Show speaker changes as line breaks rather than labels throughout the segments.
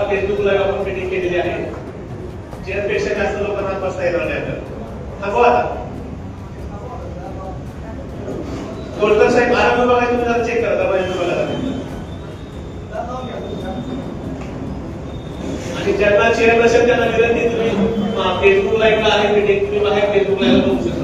Facebook live आपण meeting केलेली आहे. ज्यापेक्षा जास्त लोकांना बसता येणार नाही आपल्याला. थांबवा आता. कोळकर साहेब आरोग्य विभागात तुम्ही जरा चेक करा दबाई विभागाला. आणि ज्यांना चेअर नसेल त्यांना विनंती, तुम्ही फेसबुक लाईव्हला आहे मीटिंग, तुम्ही बाहेर फेसबुक लाईव्हला बघू शकता.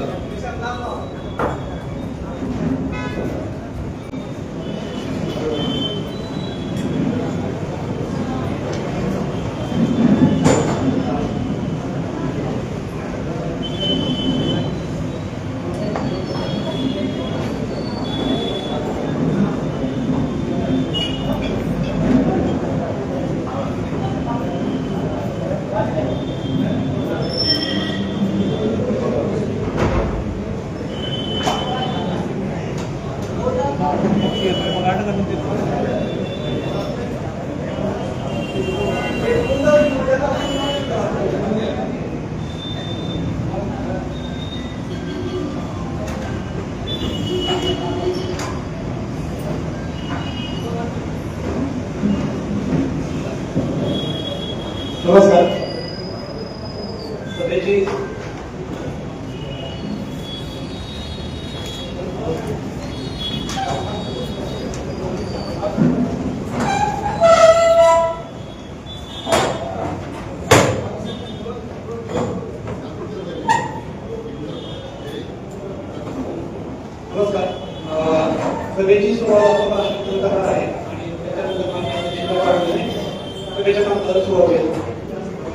नमस्कार.
सभेची
सभेची सुरुवात आपण राष्ट्रपती करणार आहे आणि त्याच्यानंतर सभेच्या कामकाज सुरू होईल.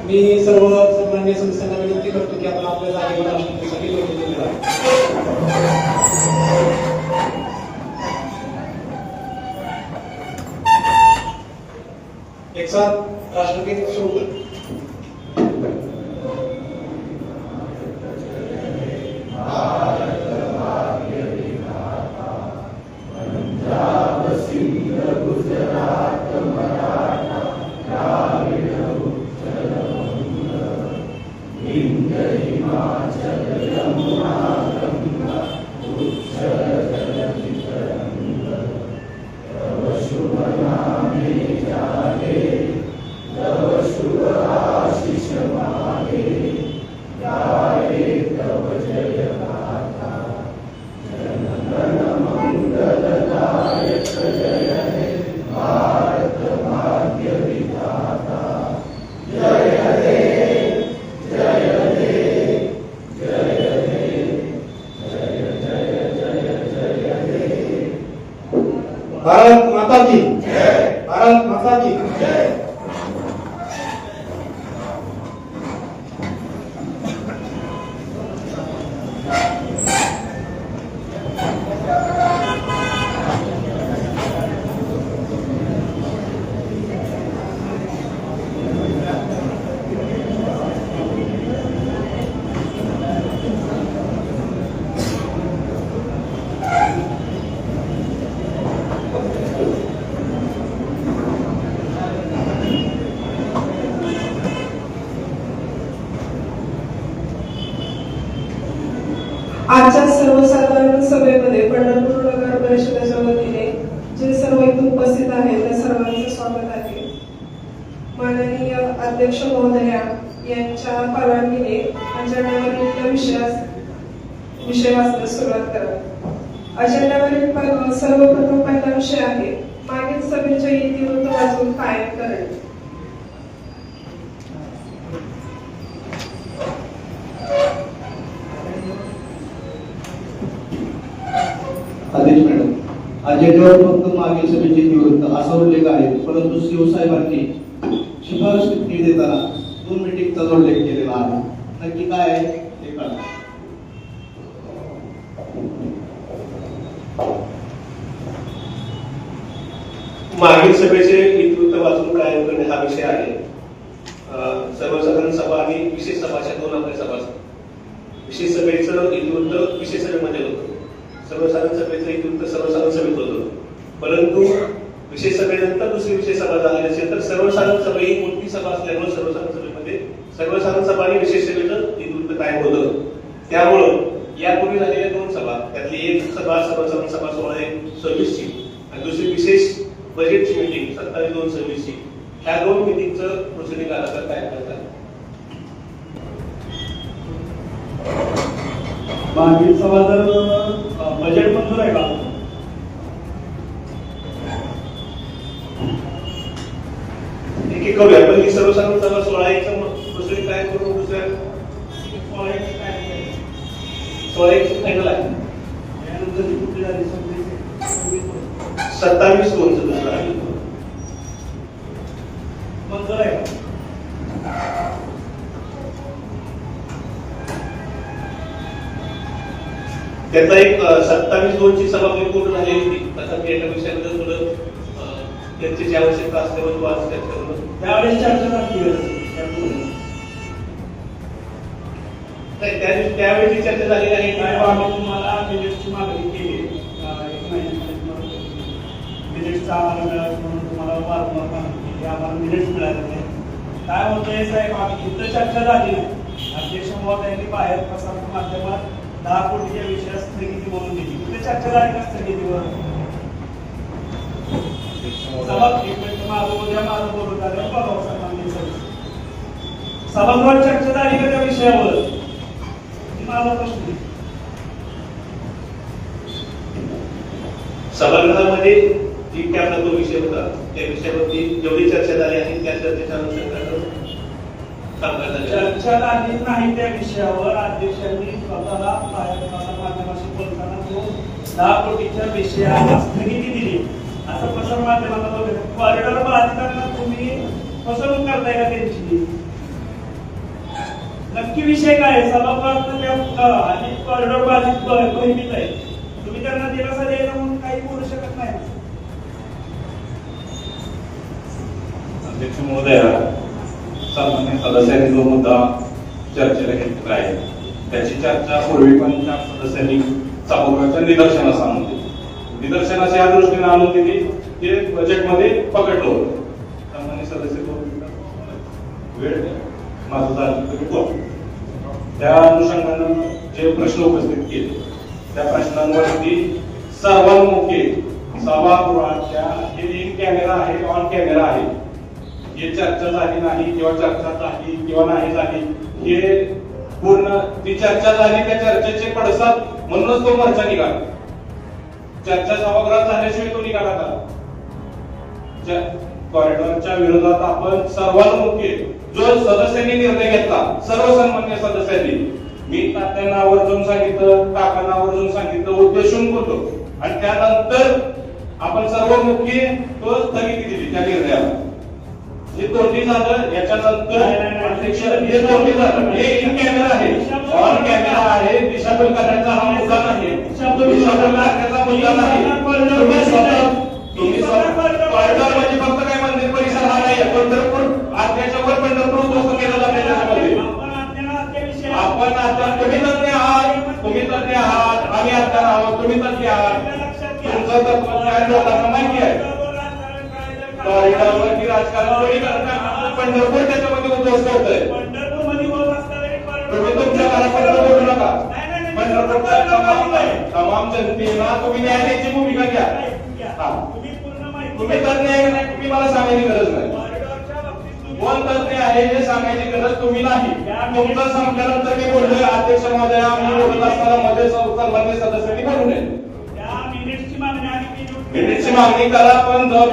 मी सर्व सन्माननीय सदस्यांना विनंती करतो की आपण आपल्या जागेवर राष्ट्रपतीसाठी लोकशाही करा. एक साथ राष्ट्रगीत सुरू कर. भारत माता की जय. भारत माता की जय.
आजच्या सर्वसाधारण सभेमध्ये पंढरपूर नगर परिषदेच्या वतीने जे सर्व इथे उपस्थित आहेत त्या सर्वांचे स्वागत आहे. माननीय अध्यक्ष महोदया यांच्या परवानगीने अजेंड्यावरील विषय वाचण्यास सुरुवात करा. अजेंड्यावरील सर्वप्रथम पहिला विषय आहे मागील सभेच्या इतिवृत्त वाचून कायम करणे.
अध्यक्ष मॅडम, अजेंड्यावर फक्त मागील सभेचे निवृत्त असा उल्लेख आहे, परंतु शिवसाहेबांनी शिफारस टिप्पणी देताना 2 मीटिंगचा उल्लेख केलेला आहे. नक्की काय आहे ते कळवा.
मागील सभेचे इतिवृत्त वाचून कायम करणे हा विषय आहे. सर्वसाधारण सभा आणि विशेष सभाच्या 2 आपल्या सभा. विशेष सभेचं इतिवृत्त विशेष सभेमध्ये होतं, सर्वसाधारण सभेचं इतिवृत्त सर्वसाधारण सभेत होतं. परंतु विशेष सभेनंतर दुसरी विशेष सभा झाली असेल तर सर्वसाधारण सभा ही मोठी सभा असल्यामुळे सर्वसाधारण सभेमध्ये सर्वसाधारण सभा आणि विशेष सभेचं इतिवृत्त कायम होतं. त्यामुळं यापूर्वी झालेल्या 2 सभा त्यातली एक सभा सर्वसाधारण सभा 16/26 ची आणि दुसरी विशेष बजेटची मीटिंग 27/2/26 ची ह्या 2 मिटिंगचं प्रोसिडिंग आलं तर काय करतात?
मागील सभा जर बजेट मंजूर आहे का?
एक करूया पण ही सर्वसाधारण सभा 16/1 प्रोसिडिंग काय करून दुसऱ्या 16/1 फायनल आहे.
त्यानंतर कुठली झाली
27/2 दुसरा आहे.
मंजूर आहे का?
त्याचा एक 27/2 ची सभा पूर्ण झालेली होती. तथापि एका विषयाबद्दल थोडं चर्चेची आवश्यकता असल्यावर आज चर्चा करू.
त्यावेळेस चर्चा झाली
त्यावेळी चर्चा झालेली आहे.
आम्ही तुम्हाला मिनिट्सची मागणी केली एक महिन्यामध्ये मिनिट्सचा आम्हाला मिळाला म्हणून तुम्हाला वारंवार मागणी केली. आम्हाला मिनिट्स मिळाले नाही. काय होतंय साहेब, आम्ही इथं चर्चा झाली नाही. अध्यक्ष महोदयांनी बाहेर प्रसार माध्यमात 10 कोटीच्या विषयात स्थगिती म्हणून दिली. तिथे चर्चा झाली का स्थगितीवर? माझं बोलून झालं बघावं सन्माननीय सदस्य. सभागृहात चर्चा झाली का त्या विषयावर? माझा प्रश्न आहे.
सभागृहामध्ये जी काय आपला तो विषय होता त्या विषयावरती जेवढी चर्चा झाली आहे त्या चर्चेच्या अनुषंगानं कामकाज झाले.
चर्चा झाली नाही त्या विषयावर अध्यक्षांनी स्वतःला बाहेर प्रसार माध्यमाशी बोलताना तो 10 कोटीच्या विषयाला स्थगिती दिली असं प्रसार माध्यमाला बोलतो. कॉरिडॉर बाधितांना तुम्ही फसवणूक करताय का त्यांची? नक्की विषय काय आहे? सभागृहात आणि कॉरिडॉर बाधित बहिणीत आहे. तुम्ही त्यांना दिलासा द्यायला म्हणून काही बोलू शकत नाही.
अध्यक्ष महोदय, सन्मान्य सदस्यांनी जो मुद्दा चर्चेला घेतलेला आहे त्याची चर्चा पूर्वी पण त्या सदस्यांनी सभागृहाच्या निदर्शनास आणून दिली. निदर्शनास या दृष्टीने आणून दिली ते बजेटमध्ये पकडलं होतं. सन्मान्य सदस्य वेळ माझं झालं तरी बोल. त्या अनुषंगानं जे प्रश्न उपस्थित केले त्या प्रश्नांवरती सर्वांमुखे सभागृहाच्या हे इन कॅमेरा आहे, ऑन कॅमेरा आहे, हे चर्चा झाली नाही किंवा चर्चा झाली किंवा नाही झाली हे पूर्ण ती चर्चा झाली त्या चर्चेचे पडसाद म्हणूनच तो मोर्चा निघाला. चर्चा सभागृहात झाल्याशिवाय तो निघाला का? कॉरिडॉरच्या विरोधात आपण सर्वांमुखे जो सदस्यांनी निर्णय घेतला, सर्व सन्मान्य सदस्यांनी, मी तात्यांना आवर्जून सांगितलं, काकांना आवर्जून सांगितलं, उद्देशून बोलतो आणि त्यानंतर आपण सर्वमुखी तो स्थगिती दिली त्या निर्णयाला. हे तोंडी झालं. याच्यानंतर हे तोंडी झालं. हे इन कॅमेरा आहे, ऑन कॅमेरा आहे. दिशाभूल करण्याचा हा मुद्दा नाही. दिशाभूल करण्याचा मुद्दा नाही. तुम्ही कॉरिडॉर म्हणजे फक्त काय मंदिर परिसर हा नाही. पंढरपूर आत्याच्यावर पंढरपूर उद्ध्वस्त केलं जाते त्याच्यामध्ये. आपण आता तुम्ही तज्ञ आहात, तुम्ही तज्ञ आहात, आम्ही आता आहोत, तुम्ही तज्ञ आहात. तुमचं तत्वज्ञान लोकांना माहिती आहे. कॉरिडॉरवरती राजकारण कोणी करतात, पंढरपूर त्याच्यामध्ये उद्ध्वस्त होतंय. तुम्ही तुमच्या घरापर्यंत बोलू नका. पंढरपूरच्या तमाम जनतेला तुम्ही न्याय द्यायची भूमिका घ्या. तुम्ही तज्ञ आहे नाही तुम्ही मला सांगायची गरज नाही. कोण तज्ञ आहे हे सांगायची गरज तुम्ही नाही. तुमचं संपल्यानंतर मी बोललोय अध्यक्ष महोदय, मी बोलत असताना मध्ये सन्मान्य सदस्यांनी बोलू नये. मिनिटची मागणी करा पण दम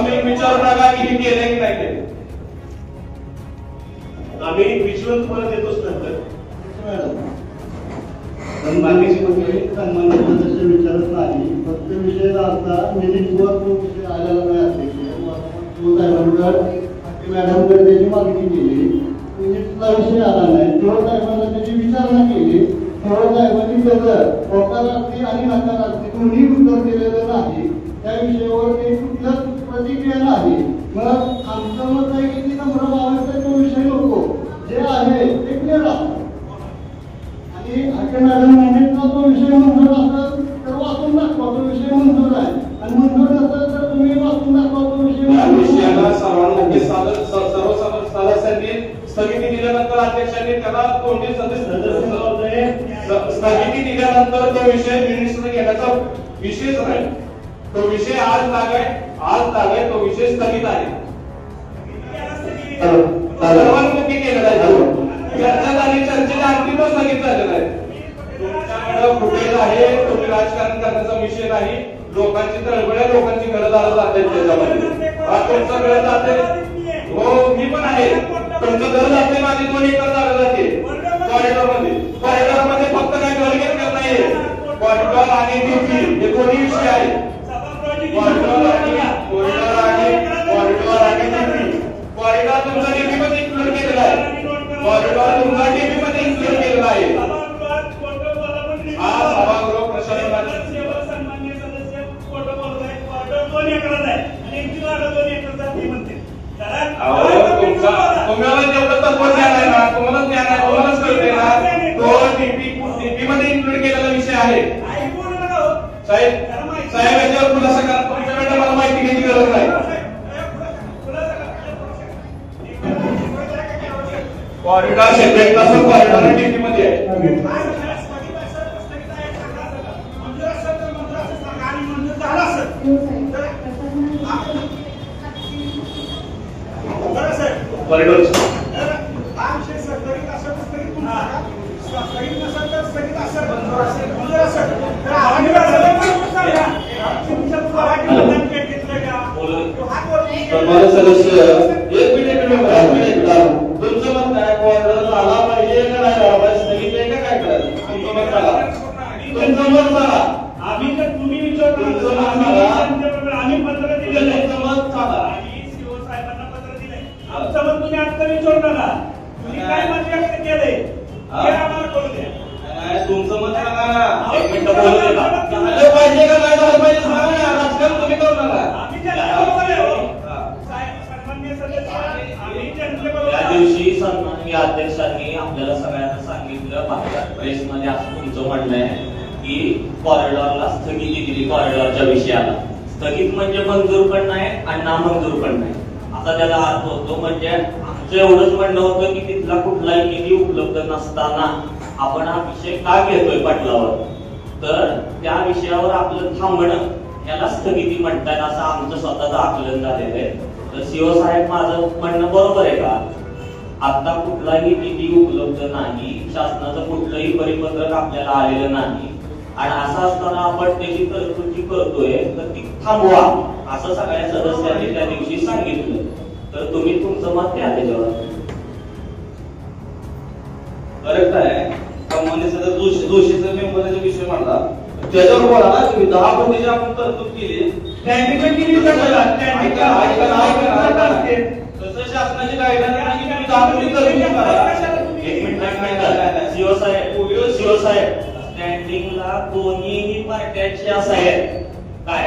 देऊन विचारू नका की हे केले की नाही केले.
आम्ही विज्युअल तुम्हाला देतोच नंतर.
बाकीची मंडळी सन्मान्य सदस्य विचारत नाही. फक्त विषय झाला मिनिटवर तो विषय आलेला नाही. अध्यक्ष मॅडमकडे त्याची मागणी केली, मिनिटचा विषय आला नाही. तेव्हा साहेबांना त्याची विचारणा केली. तेव्हा साहेबांनी त्याचं होकारार्थी आणि नकारार्थी दोन्ही उत्तर दिलेलं नाही. त्या विषयावर काही कुठल्याच प्रतिक्रिया नाही. मग आमचं मत आहे की ती नम्र बाबतीचा तो विषय नको, जे आहे ते क्लिअर आहे. आणि आके मॅडम मिनिटचा तो विषय मंजूर असेल तर वाचून दाखवा तो विषय मंजूर आहे, आणि मंजूर नसेल तर तुम्ही वाचून दाखवा तो विषय.
या विषयाला सर्वांमध्ये सर्व सदस्यांनी स्थगिती दिल्यानंतर अध्यक्षांनी त्याला तोंडी स्थगिती दिल्यानंतर तो विषय मिनिट्समध्ये घेण्याचा विषयच नाही. तो विषय आज लागाय तो विषय स्थगित आहे.
सर्वांमुखी केलेला आहे. चर्चा झाली, चर्चेला अंतिम स्थगित झालेला आहे. तुमच्याकडे फुटेज आहे, तुम्ही राजकारण करण्याचा विषय नाही. लोकांची तळमळ आहे, लोकांची घरं दारं जाते त्याच्यामध्ये. तुमचं घर जाते, हो मी पण आहे. तुमचं घर जाते, माझी 2 एकर जागा जाते कॉरिडॉर मध्ये फक्त काय घर घेतलं नाहीये. कॉरिडॉर आणि DP हे दोन्ही विषय आहे. कॉरिडॉर आणि DP. कॉरिडॉर तुमचा DP मध्ये इन्क्लूड केलेला आहे. कॉरिडॉर तुमचा DP मध्ये इन्क्लूड केलेला आहे. हा सभागृह प्रशासनाचा
सन्माननीय सदस्य खोटं बोलत आहेत. कॉरिडॉर 2 एकरात आहे आणि यांची जागा 2 एकरचा ती म्हणते.
तुम्हाला जेवढं तत्वज्ञान आहे ना, तुम्हाला ज्ञान आहे, तुम्हालाच कळते ना. तो DP मध्ये इन्क्लूड केलेला विषय आहे. साहेब याच्यावर खुलासा करा. तुमच्याकडे मला माहिती घ्यायची गरज नाही. कॉरिडॉर सेपरेट नसून कॉरिडॉर DP मध्ये आहे.
कॉरिडॉर
सन्मान्य सदस्य, एक मिनिट तुमचं मत काय? कॉरिडॉर झाला पाहिजे का नाही झाला पाहिजे? स्थगित आहे का काय करायचं? तुमचं मत सांगा. तुमचं मत सांगा.
आम्ही तर तुम्ही विचारतो आम्ही पत्र दिलेलं आहे.
तुमचं मत सांगा.
आणि सीओ साहेबांना पत्र दिलंय. आमचं मत तुम्ही आता विचारतो ना. तुम्ही काय मत व्यक्त केलंय हे आम्हाला कळू द्या.
नाही, तुमचं मत सांगा ना.
एक मिनिट बोलू दे ना.
झालं पाहिजे का नाही झालं पाहिजे सांगा ना. राजकारण तुम्ही करू नका.
आम्ही जनतेबरोबर आहे हो. साहेब, सन्माननीय सदस्य, आम्ही जनतेबरोबर
त्या
आहे.
दिवशी सन्माननीय अध्यक्षांनी आपल्याला सगळ्यांना सांगितलं, बाहेर प्रेसमध्ये असं तुमचं म्हणणं आहे की कॉरिडॉरला स्थगिती दिली. कॉरिडॉरच्या विषयाला स्थगित म्हणजे मंजूर पण नाही आणि नामंजूर पण नाही असा त्याला अर्थ होतो. म्हणजे आमचं एवढंच म्हणणं होतं की तिथला कुठलाही निधी उपलब्ध नसताना आपण हा विषय का घेतोय पटलावर, तर त्या विषयावर आपलं थांबणं याला स्थगिती म्हणतात असं आमचं स्वतःचं आकलन झालेलं आहे. तर सीओ साहेब, माझं म्हणणं बरोबर आहे का? आता कुठलाही निधी उपलब्ध नाही, शासनाचं कुठलंही परिपत्रक आपल्याला आलेलं नाही आणि असं असताना आपण त्याची तरतुदी करतोय तर ती थांबवा असं सगळ्या सदस्यांनी त्या दिवशी सांगितलं. तर तुम्ही तुमचं मत द्या त्याच्यावर.
करेक्ट आहे. सामान्य सदस्य दोषीचा मेंबरचा विषय मांडला, त्याच्यावर बोला ना. तुम्ही 10 कोटीची आपण तरतूद केली. तसं शासनाची गाईडलाईन आहे की तुम्ही 10 कोटी तरतूद करा.
एक मिनिट सीओ साहेब, स्टँडिंगला दोन्ही पार्ट्याची असं आहे काय,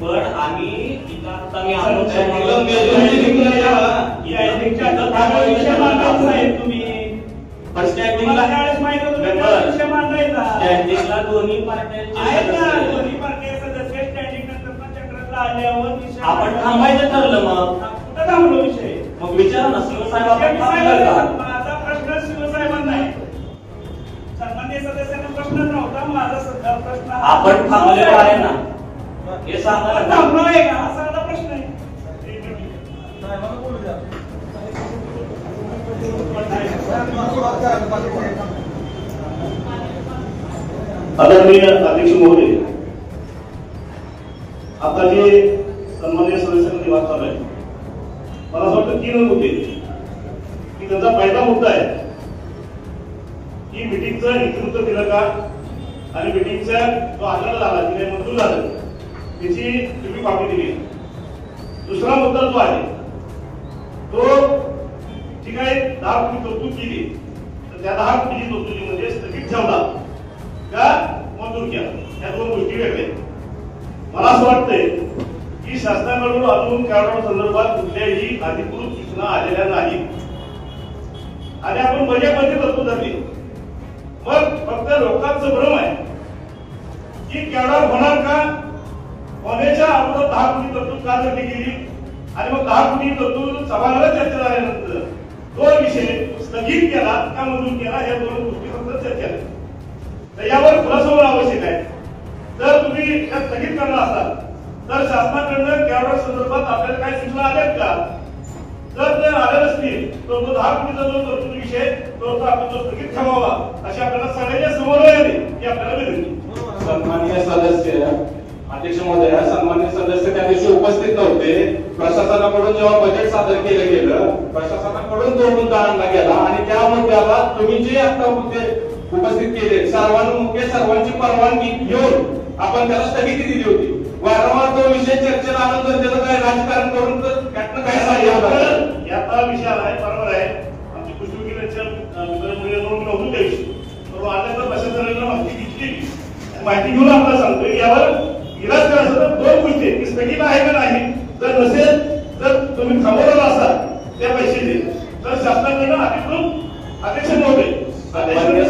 पण आम्ही इथं आता मी स्टँडिंगला दोन्ही पार्ट्यांची आपण थांबायचं ठरलं. मग
कुठं थांबलो विषय?
मग विचारा ना सीओ साहेब, आपण थांबलं का?
माझा प्रश्न शिवसाहेबांना आहे. सन्माननीय सदस्यांना प्रश्नच नव्हता. माझा सध्या प्रश्न
आपण थांबलेलो आहे ना हे सांगा.
थांबलो आहे का असा आता प्रश्न आहे.
आदरणीय अध्यक्ष महोदय, आता जे सन्माननीय सदस्यांमध्ये वाद चालू आहे, मला असं वाटतं 3 मुद्दे की त्यांचा पहिला मुद्दा आहे की मिटिंगचं नेतृत्व दिलं का आणि मिटिंगचा जो आग्रह झाला की नाही मंजूर झालं त्याची तुम्ही कॉपी दिली. दुसरा मुद्दा जो आहे तो ठीक आहे 10 कोटी तरतूद केली तर त्या 10 कोटीची तरतुदीमध्ये स्थगित ठेवला का मंजूर केला, या 2 गोष्टी वेगळ्या. मला असं वाटतंय की शासनाकडून अजून कॉरिडॉर संदर्भात कुठल्याही अधिकृत सूचना आलेल्या नाहीत आणि आपण बजेटमध्ये तरतूद धरली. मग फक्त लोकांचं भ्रम आहे की कॉरिडॉर होणार का, होण्याच्या अगोदर 10 कोटी तरतूद का धरली गेली आणि मग 10 कोटी तरतूद सभागृहात चर्चा झाल्यानंतर 2 विषय स्थगित केला का मंजूर केला, या 2 गोष्टी फक्त चर्चा झाल्या. तर यावर खुलासा होणं आवश्यक आहे. जर तुम्ही यात स्थगित करणार असाल तर शासनाकडनं कॉरिडॉर संदर्भात आपल्याला काही सूचना आल्यात का? जर आल्या नसतील
तो 10 कोटीचा जो तरतूद विषय तो आपण तो स्थगित ठेवावा अशी आपल्याला सगळ्यांच्या समन्वयाने ही आपल्याला विनंती.
सन्माननीय सदस्य, अध्यक्ष महोदय, सन्माननीय सदस्य त्या दिवशी उपस्थित नव्हते. प्रशासनाकडून जेव्हा बजेट सादर केलं गेलं, प्रशासनाकडून तो मुद्दा आणला गेला आणि त्या मुद्द्याला तुम्ही जे आता मुद्दे उपस्थित केले सर्वांमुखे सर्वांची परवानगी घेऊन आपण त्याला स्थगिती दिली होती. वारंवार तो विषय चर्चेला आणून तर त्याचं काय राजकारण करून तर त्यातनं काय सहाय्य होतं?
याचा विषय आहे, बरोबर आहे. आमची पुस्तकीच्या मित्रांमुळे नोंद नव्हती त्या विषयी, पण आल्यानंतर प्रशासनाने माहिती घेतली. माहिती घेऊन आपल्याला सांगतोय की यावर इलाज करायचं तर 2 गोष्टी की स्थगित आहे का नाही. जर नसेल तर तुम्ही थांबवलेला असाल त्या पैशाचे तर शासनाकडे अधिकृत अध्यक्ष महोदय
सन्मान्य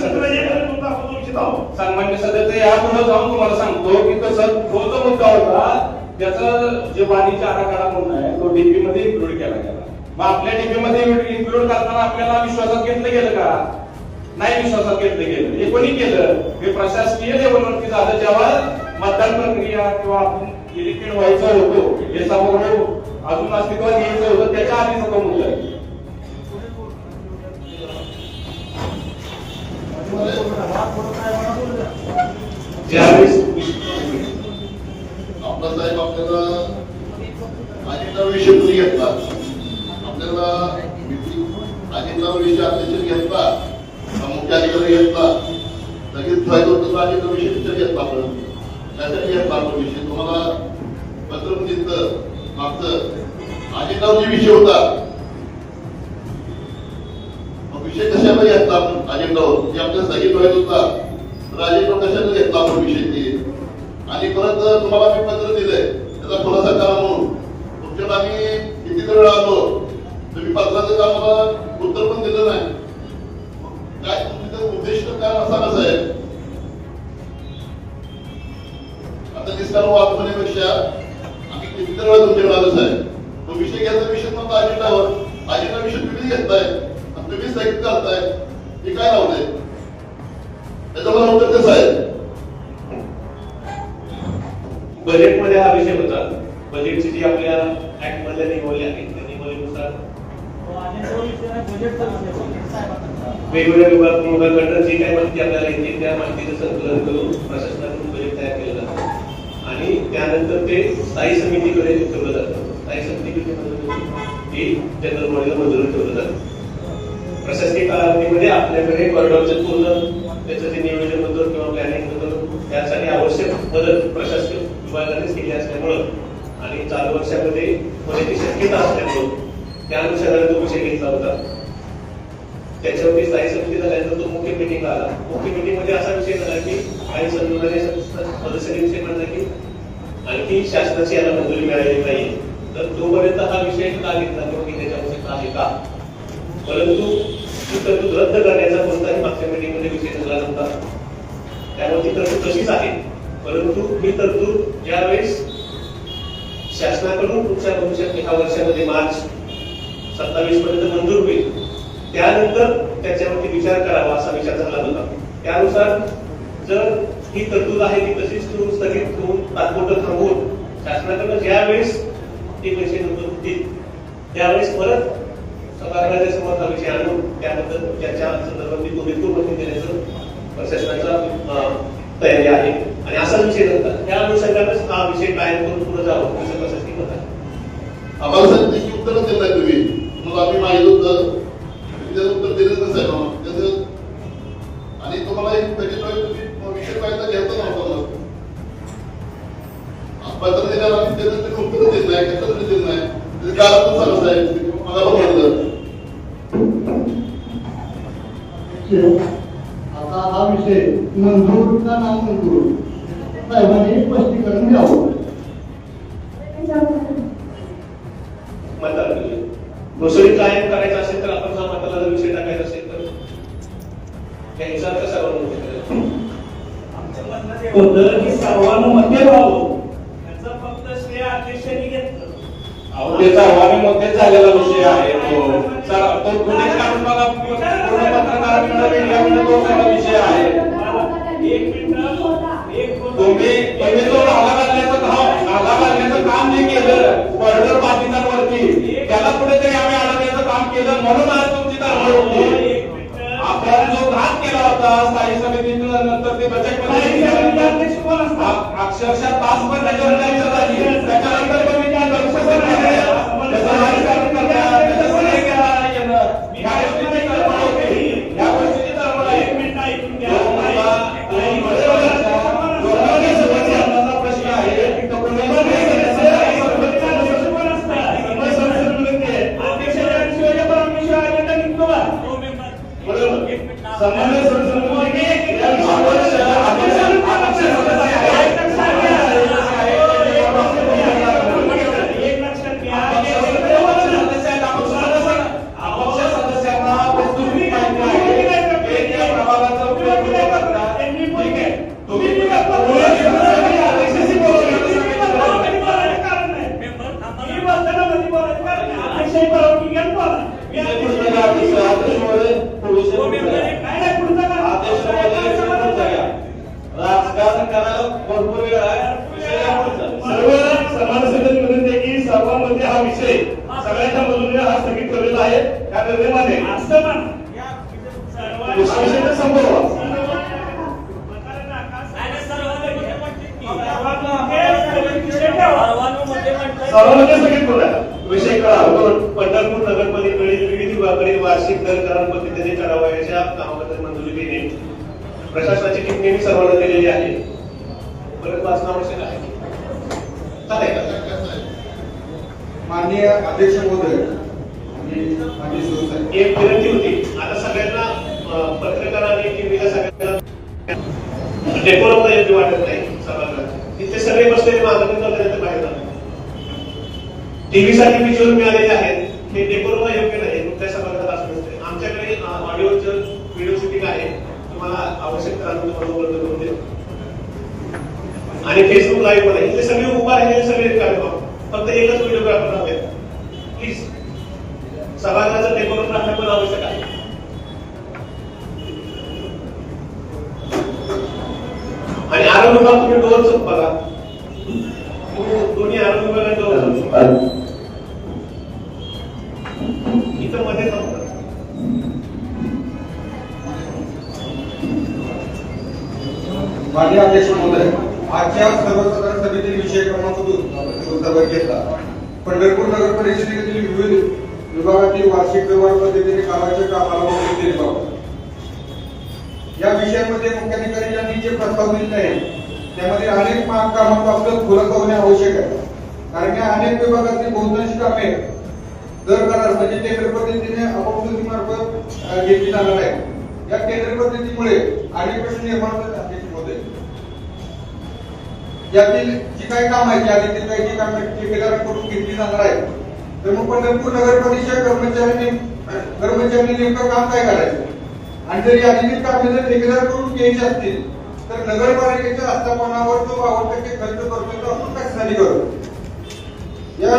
सदस्य, यापुढे जाऊन तुम्हाला सांगतो की तसं तो जो मुद्दा होता त्याचं जे वाणीचा आराखडा म्हणून आहे तो डीपी मध्ये इन्क्लूड केला गेला. मग आपल्या डीपी मध्ये इन्क्लूड करताना आपल्याला विश्वासात घेतलं गेलं का? नाही विश्वासात घेतलं गेलं. हे कोणी केलं? हे प्रशासकीय लेवलवरती झालं जेव्हा मतदान प्रक्रिया किंवा आपण इलेक्टेड व्हायचं होतो हे समोर अजून अस्तित्वात यायचं होतं त्याच्या आधीचा तो मुद्दा आहे.
साहेब आपल्याला अजितराव विषय तुम्ही घेतला, आपल्याला अजितराव विषय अध्यक्ष घेतला, मुख्य अधिकारी घेतला, लगेच अजितराव विषय विचार घेतला. आपण त्यासाठी घेतला तो विषय तुम्हाला पत्र पण दिलं मागचं अजितरावचा विषय होता. विषय कशाला घेतला आपण अजितराव जे आपल्याला स्थगित व्हायचा होता तर अजितराव कशाला घेतला आपण विषय ते. आणि परत तुम्हाला मी पत्र दिलंय त्याचा खुलासा करा म्हणून तुमच्याकडे आम्ही किती वेळ आलो तुम्ही पत्राचं काम मला उत्तर पण दिलं नाही. काय तुमचा उद्देश काय असा साहेब? आता निष्कारण वापरण्यापेक्षा आम्ही किती वेळा तुमच्याकडे आलो साहेब. तो विषय घ्यायचा विषय नव्हता अजिंठावर, अजिंठा विषय तुम्ही घेताय आणि तुम्ही स्थगित करताय हे काय लावलंय त्याच्यावर उत्तर कसं आहे?
बजेटमध्ये हा विषय होता. बजेटची जी आपल्या ऍक्ट मधल्या नियमावली आहेत त्या नियमावलीनुसार वेगवेगळ्या विभागाकडनं जी काही माहिती आपल्याला येते त्या माहितीचं संकलन करून प्रशासनाकडून बजेट तयार केलं जातं आणि त्यानंतर ते स्थायी समितीकडे ठेवलं जातं. स्थायी समितीकडे ते जनरल बॉडीला मंजुरी ठेवलं जातं. प्रशासकीय कालावधीमध्ये आपल्याकडे कॉरिडॉरचं पूर्ण त्याचं जे नियोजन होतं किंवा प्लॅनिंग होतं त्यासाठी आवश्यक मदत प्रशासकीय विभागानेच केली असल्यामुळं आणि चालू वर्षामध्ये होण्याची शक्यता असल्यामुळं त्या अनुषंगाने तो विषय घेतला होता. त्याच्यावरती स्थायी समिती झाल्यानंतर तो मुख्य मीटिंग आला. मुख्य मीटिंग मध्ये असा विषय झाला की काही सदस्यांनी विषय म्हणला की आणखी शासनाची याला मंजुरी मिळालेली नाही तर तोपर्यंत हा विषय का घेतला किंवा घेण्याची आवश्यकता आहे का. परंतु ती तरतूद रद्द करण्याचा कोणताही मागच्या मीटिंग मध्ये विषय झाला नव्हता. त्यामुळे ती तरतूद तशीच आहे. परंतु ही तरतूद ज्यावेळेस शासनाकडून पुढच्या भविष्यात एका वर्षामध्ये मार्च 27 पर्यंत मंजूर होईल त्यानंतर त्याच्यावरती विचार करावा असा विचार झाला होता. त्यानुसार जर ही तरतूद आहे ती तशीच करून स्थगित करून तात्पुरतं थांबवून शासनाकडून ज्यावेळेस ते पैसे मंजूर होतील त्यावेळेस परत सभागृहाच्या समोर हा विषय आणून त्यानंतर त्याच्या संदर्भात पूर्ण देण्याचं प्रशासनाचा तयारी आहे आणि असा विषय नव्हता. त्या अनुषंगानेच हा विषय कायम करून पुढे जावं असं प्रशासकीय मत आहे.
आम्हाला साहेब त्याची उत्तरच दिलं नाही तुम्ही. मग आम्ही मागितलं होतं त्याचं उत्तर दिलं कसं आहे त्याचं आणि तुम्हाला एक तुम्ही विषय पाहिजे घ्यायचा नव्हता. मग पत्र दिल्याला त्याचं तुम्ही उत्तरच दिलं नाही कसं दिलं नाही त्याचं कारण पण सांगा साहेब मला म्हटलं.
आता हा विषय मंजूर का नामंजूर साहेबांनी स्पष्टीकरण द्यावं.
घोषणा कायम करायचं असेल तर आपण हा मताला जर विषय टाकायचा असेल तर त्या हिसाब कसा
आमचं म्हणणं हे होतं की सर्वानुमते व्हावं याचं फक्त श्रेय अध्यक्षांनी घेतलं.
ते सर्वानुमतेच झालेला विषय आहे तो कुठे काढून मला पूर्ण पत्रकारांना वेगळा तो सगळा विषय आहे.
एक मिनिट
तुम्ही जो नाला घालण्याचं काम जे केलं कॉरिडॉर बाधितांवरती त्याला कुठेतरी आम्ही अडवण्याचं काम केलं नियोजन म्हणून आज तुमची कारवाई होती. आपण जो घात केला होता स्थायी समितीच्या नंतर ते अक्षरशः तासभर त्याच्यावर चर्चा झाली. त्याच्यानंतर पण मी काय राजकारण करायला भरपूर वेळ आहे.
सर्व समाजसेवक म्हणून देखील सर्वांमध्ये हा विषय सगळ्यांच्या मधून हा स्थगित केलेला आहे. त्या निर्णयामध्ये विश्लेषण संभव सर्वांमध्ये स्थगित करूया.
विषय कळा. पंढरपूर नगरपालिकेकडे विविध विभागाकडे वार्षिक दर करार पद्धतीने करावयाच्या कामाबद्दल मंजुरी देणे प्रशासनाची टिप्पणी सर्वांना दिलेली आहे. परत वाचणं आवश्यक आहे. चालेल का?
माननीय अध्यक्ष महोदय आणि माननीय सदस्य,
एक विनंती होती. आता सगळ्यांना पत्रकारांनी टीव्हीला सगळ्यांना डेकोरम योग्य वाटत नाही. सभागृहात इथे सगळे बसलेले मागणी करण्यात बाहेर जातात. टीव्ही साठी व्हिज्युअल मिळालेले आहेत. हे डेकोरम योग्य नाही. त्या सभागृहात असं नसते. आमच्याकडे ऑडिओचं व्हिडिओ शूटिंग आहे. तुम्हाला आवश्यक उपलब्ध करून देऊ. आणि फेसबुक लाईव्ह मध्ये इथे सगळे उभा राहिलेले सगळे कार्यक्रम फक्त एकच व्हिडिओग्राफर आहेत. प्लीज सभागृहाचं डेकोरम राखणं पण आवश्यक आहे. आणि आरोग्य विभाग तुम्ही डोअरच बघा. दोन्ही आरोग्य विभागात डोअर इथं मध्ये थांबतात.
माननीय अध्यक्ष महोदय, आजच्या सर्वसाधारण सभेतील विषय क्रमांक 2 आपण सभेत घेतला. पंढरपूर नगर परिषदेतील विविध विभागातील वार्षिक व्यवहार पद्धतीने कामाच्या कामाला मंजुरी देण्याबाबत या विषयामध्ये मुख्याधिकारी यांनी जे प्रस्ताव दिले आहे त्यामध्ये अनेक कामांबाबत खुलासा होणे आवश्यक आहे. कारण या अनेक विभागातील बहुतांश कामे दर करार म्हणजे टेंडर पद्धतीने अपॉर्च्युनिटीमार्फत घेतली जाणार आहे. या टेंडर पद्धतीमुळे अनेक प्रश्न निर्माण होतात. यातील जी काही काम आहे यातील काही जी कामे ठेकेदारांकडून घेतली जाणार आहे तर मग पंढरपूर नगर परिषद कर्मचाऱ्यांनी नेमकं काम काय करायचं आणि जर यातील कामे जर ठेकेदाराकडून घ्यायची असतील तर नगरपालिकेच्या आस्थापनावर जो 52% खर्च करतो तो आपण कशासाठी करू. या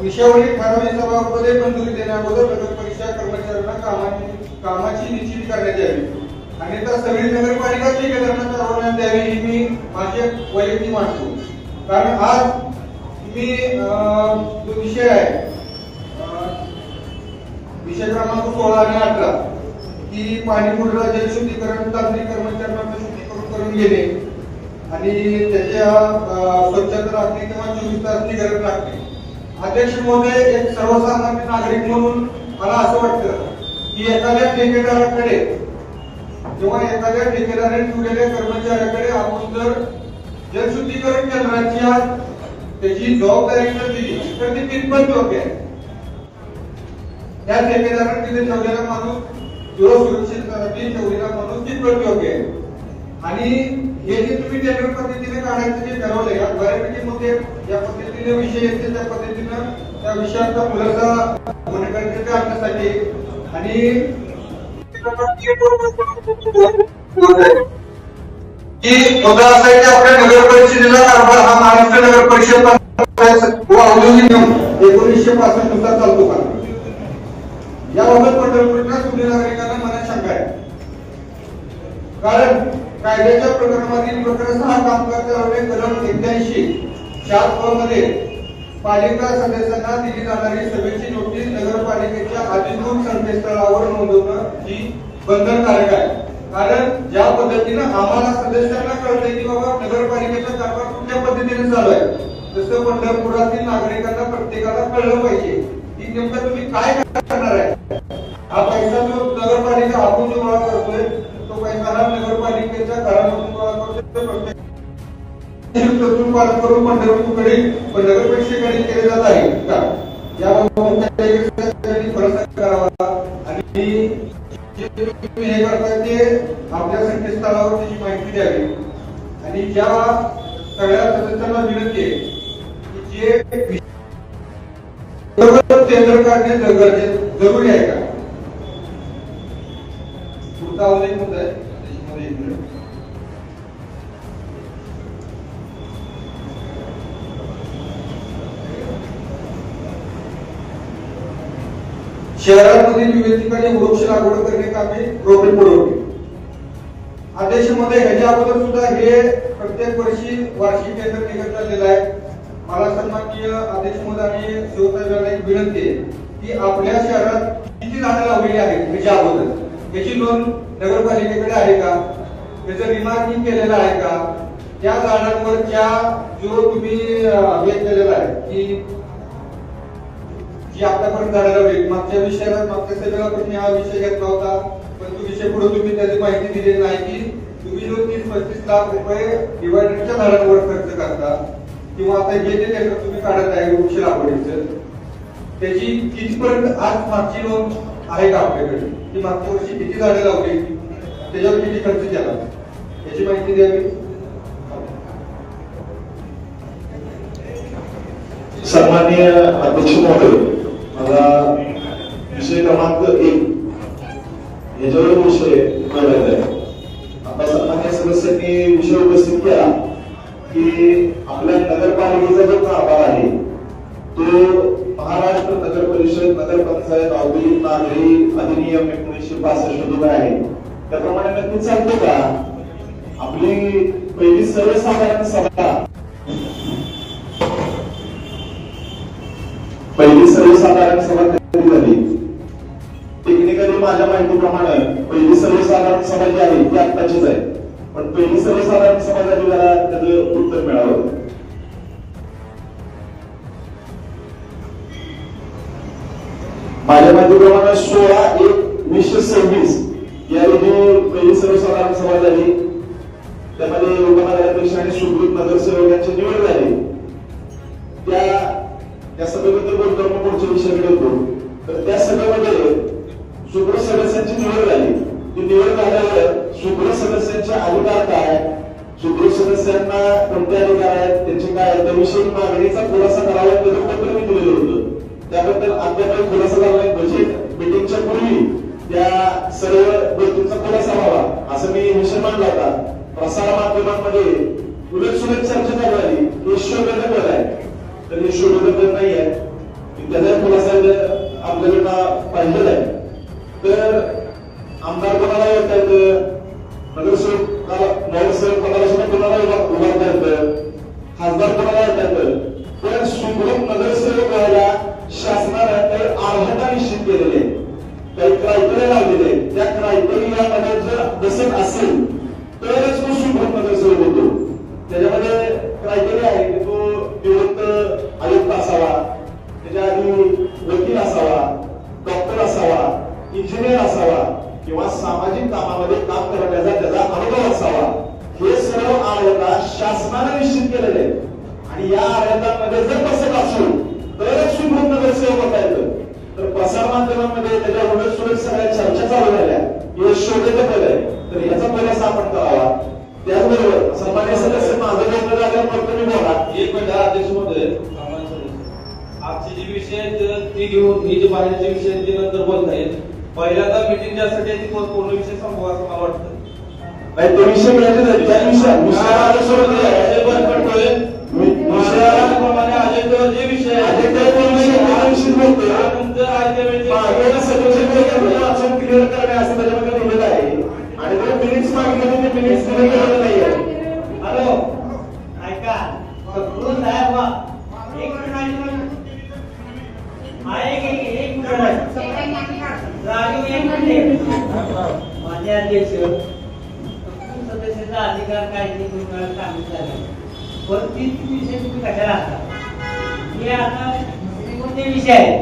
विषयावरील ठराविक सभागृहामध्ये मंजुरी देण्याअगोदर नगर परिषद कर्मचाऱ्यांना कामाची निश्चिती करण्यात यावी आणि त्या सगळी नगरपालिका ठेकेदारांना चालवण्यात द्यावी ही मी माझे वैयक्तिक मानतो. कारण आज मी जो विषय आहे विषय क्रमांक 16 आणि 18 की पाणी पुरवठा जलशुद्धीकरण तांत्रिक कर्मचाऱ्यांना शुद्धीकरण करून घेणे आणि त्याच्या स्वच्छता राखणे किंवा 24 तास गरज लागते. अध्यक्ष महोदय, एक सर्वसामान्य नागरिक म्हणून मला असं वाटतं की एखाद्या ठेकेदाराकडे किंवा एखाद्या ठेकेदाराने ठेवलेल्या कर्मचाऱ्याकडे आपण जर जलशुद्धीकरण केंद्राची त्याची जबाबदारी जर दिली तर ती कितपत योग्य आहे. त्या ठेकेदाराने तिथे ठेवलेला माणूस किंवा सुरक्षिततेसाठी ठेवलेला माणूस कितपत योग्य आहे. आणि हे जे तुम्ही टेंडर पद्धतीने काढायचं जे ठरवलंय या बऱ्यापैकी मुद्दे या पद्धतीने विषय येते त्या पद्धतीनं त्या विषयाचा खुलासा होणे गरजेचं असण्यासाठी आणि की मुद्दा असा आहे की आपल्या नगर परिषदेचा कारभार हा महाराष्ट्र नगर परिषद औद्योगिक नियम 1965 नुसार चालतो का याबाबत पंढरपूरच्या सुज्ञ नागरिकांना मनात शंका आहे. कारण कायद्याच्या प्रकरणामधील प्रकरण 6 कामकाज चालवणे कलम 81 4 मध्ये पालिका सदस्यांना दिली जाणारी सभेची नोटीस नगरपालिकेच्या अधिकृत
संकेतस्थळावर नोंदवणं ही बंधनकारक आहे. कारण ज्या पद्धतीनं आम्हाला सदस्यांना कळतंय की बाबा नगरपालिकेचा कारभार कुठल्या पद्धतीने चालू आहे, तसं पंढरपुरातील नागरिकांना प्रत्येकाला कळलं पाहिजे की नेमकं तुम्ही काय करणार आहे. हा पैसा जो नगरपालिका आपण जो गोळा करतोय तो पैसा हा नगरपालिकेच्या घरामधून गोळा करतोय, प्रत्येक पालन करून पंढरपूरकडे नगरपालिकेकडे केले जात आहे का याबाबत भरोसा करावा. आणि तुम्ही हे करताय ते आपल्या संकेतस्थळावर त्याची माहिती द्यावी. आणि ज्या सगळ्या सदस्यांना विनंती आहे की जे टेंडर काढणे जरुरी आहे का. पुढचा अजून मुद्दा आहे त्याच्यामध्ये एक मिनिट. शहरांमधील विविध ठिकाणी वृक्ष लागवड करणे कामे रोपे पुरवणे. आदेशामध्ये ह्याच्या अगोदर सुद्धा हे प्रत्येक वर्षी वार्षिक टेंडर निघत चाललेलं आहे. मला सन्माननीय आदेश महोदय आणि शिवसाहेबांना एक विनंती आहे की आपल्या शहरात किती झाडं लावलेली आहेत ह्याच्या अगोदर याची नोंद नगरपालिकेकडे आहे का, त्याचं रिमार्किंग केलेलं आहे का, त्या झाडांवरच्या जो तुम्ही हे केलेलं आहे की जी आतापर्यंत झाडं लावली. मागच्या सभेला पण मी हा विषय घेतला होता, पण तो विषय पुढे तुम्ही त्याची माहिती दिलेली नाही की तुम्ही जो 30-35 लाख रुपये डिवायडरच्या झाडांवर खर्च करता किंवा आता हे जे टेंडर तुम्ही काढत आहे वृक्ष लागवडीचं त्याची कितीपर्यंत आज मागची नोंद आहे का आपल्याकडे की मागच्या वर्षी किती झाडं लावली, त्याच्यावर किती खर्च केला याची माहिती द्यावी.
सन्माननीय अध्यक्ष महोदय, मला विषय क्रमांक 1 याच्यावर विषय बोलायचा आहे. आता सन्मान्य सदस्यांनी विषय उपस्थित केला की आपल्या नगरपालिकेचा जो कारभार आहे तो महाराष्ट्र नगर परिषद नगरपंचायत औद्योगिक नागरी अधिनियम 1965 जो आहे त्याप्रमाणे नक्कीच चालतो का. आपली पहिली सर्वसाधारण सभा कधी झाली. टेक्निकली माझ्या माहितीप्रमाणे पहिली सर्वसाधारण सभा जी आहे ती आत्ताचीच आहे, पण पहिली सर्वसाधारण सभा झाली मला त्याचं उत्तर मिळावं. माझ्या माहितीप्रमाणे 16/1/2026 या रोजी पहिली सर्वसाधारण सभा झाली. त्यामध्ये उपनगराध्यक्ष आणि सुकृत नगरसेवकांची निवड झाली. त्या सभेबद्दल बोलतो आपण पुढच्या विषयाकडे होतो. तर त्या सभेमध्ये सुकृत सदस्यांची निवड झाली. ती निवड झाल्यावर सुकृत सदस्यांचे अधिकार काय, सुकृत सदस्यांना कोणते अधिकार आहेत, त्यांचे काय, त्याविषयी मागणीचा खुलासा करावा त्याचं पत्र मी दिलेलं होतं. त्याबद्दल अद्याप खुलासा झाला नाही. बजेट मिटिंगच्या पूर्वी त्या सर्व गोष्टींचा खुलासा व्हावा असं मी विषय मांडला होता. प्रसार माध्यमांमध्ये उलट सुलट चर्चा झाली की शोधक आहे, तर हे शोधक नाही आहे, त्याचा खुलासा आपल्याकडनं पाहिजेला आहे. तर आमदार कोणाला येत आहेत, नगरसेवक कोणाला उभारता येतं, खासदार कोणाला येतात. पण सुकृत नगरसेवक व्हायला शासनाने काही अर्हता निश्चित केलेली आहे, काही क्रायटेरिया लावलेले. त्या क्रायटेरियामध्ये जर बसत असेल तरच तो सुकृत नगरसेवक होतो. त्याच्यामध्ये क्रायटेरिया आहे की तो निवृत्त आयुक्त असावा, त्याच्या आधी वकील असावा, डॉक्टर असावा, इंजिनियर असावा किंवा सामाजिक कामामध्ये काम करण्याचा त्याचा अनुभव असावा. हे सर्व अर्हता शासनाने निश्चित केलेले आहे. आणि या अर्हतांमध्ये जर बसत असेल तरच सुकृत नगरसेवक होता येतं. तर प्रसार माध्यमांमध्ये त्याच्या उलट सुलट सगळ्या चर्चा चालू झाल्या हे शोधक पद आहे, तर याचा खुलासा आपण करावा. त्याचबरोबर सन्मान्य सदस्य माझं बोलणं झाल्यावर तुम्ही बोला.
एक मिनिट अध्यक्ष महोदय, आजचे जे विषय आहेत ते घेऊन हे जे बाहेरचे विषय आहेत ते नंतर बोलता येईल. पहिल्यांदा मीटिंग ज्यासाठी आहे ती पूर्ण विषय संपवा असं मला वाटतं.
नाही तो विषय घ्यायचा नाही, त्या विषयाला सोडून
विषय बंद पडतोय. विषयाप्रमाणे अजेंड्यावर जे विषय आहे त्यानंतर आजच्या वेळी
वाचन क्लिअर करणे असं त्याच्यामध्ये लिहिलेलं आहे. आणि ते मिनिट्स मागितले ते मिनिट्स दिले गेलेले नाहीये.
हॅलो ऐका साहेब एक मिनिट राजू एक मिनिट. माझे अध्यक्ष सदस्याचा अधिकार काय ते तुम्हाला सांगितलं नाही. पण तीन विषय तुम्ही कशाला असता हे आता कोणते विषय आहेत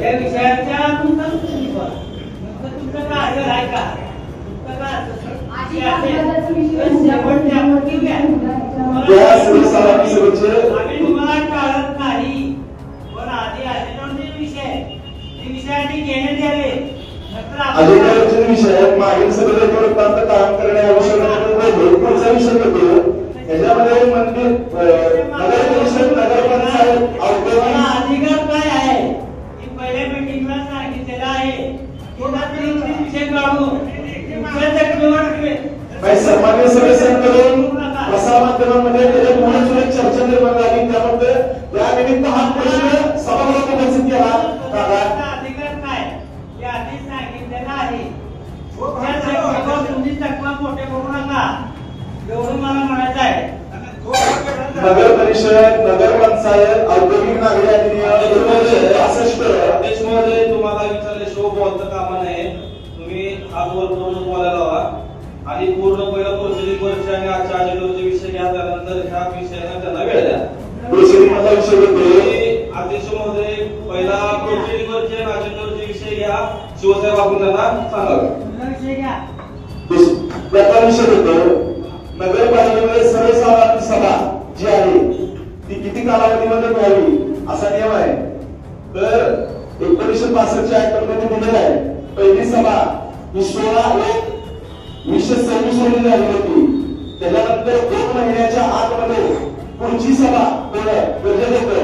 त्या विषयाच्या तुमचा तुमचं काय अधिकार आहे का तुमचं काय आम्ही तुम्हाला टाळत नाही पण आधी अजेंडाचे विषय ते विषयाने घेण्यात यावे
अजेंडावरचे विषय मागील सभेत काम करणे आवश्यक आहे. पुढचा विषय घेतो याच्यामध्ये मंदिर नगर परिषद नगर पंचायत औद्योगिक
अधिकार काय आहे की पहिल्या मीटिंगला सांगितलेलं आहे विषय काढून
सामान्य सदस्यांकडून प्रसारमाध्यमांमध्ये त्याच्या चर्चा निर्माण झाली. त्यामध्ये त्यानिमित्त हा प्रश्न सभागृहात उपस्थित केला.
अधिकार काय हे आधी सांगितलेलं आहे. तुम्ही तक्मा मोठे करू नका एवढं मला म्हणायचं आहे.
नगर परिषद नगर पंचायत औद्योगिक नागरी अधिनियम 1965
अध्यक्ष महोदय तुम्हाला विचारल्याशिवाय बोलता कामा नये. तुम्ही हात वर करून बोलायला हवा आणि पूर्ण पहिला प्रोसिडिंग वरचे आणि आजच्या अजेंडावरचे विषय घ्या. त्यानंतर ह्या विषयाला त्यांना वेळ द्या.
प्रोसिडिंग मधला विषय घेतो.
अध्यक्ष महोदय पहिला प्रोसिडिंग वरचे आणि अजेंडावरचे विषय घ्या. शिवसाहेब आपण त्यांना सांगावे.
त्याचा विषय होतो नगरपालिकेमध्ये सर्वसाधारण सभा जी आहे ती किती कालावधीमध्ये व्हावी असा नियम आहे. तर 1965च्या ऍक्ट मध्ये दिलेला आहे. पहिली सभा ही 16/1/1926 रोजी झाली होती. त्याच्यानंतर 2 महिन्याच्या आतमध्ये पुढची सभा गरजेचं होतं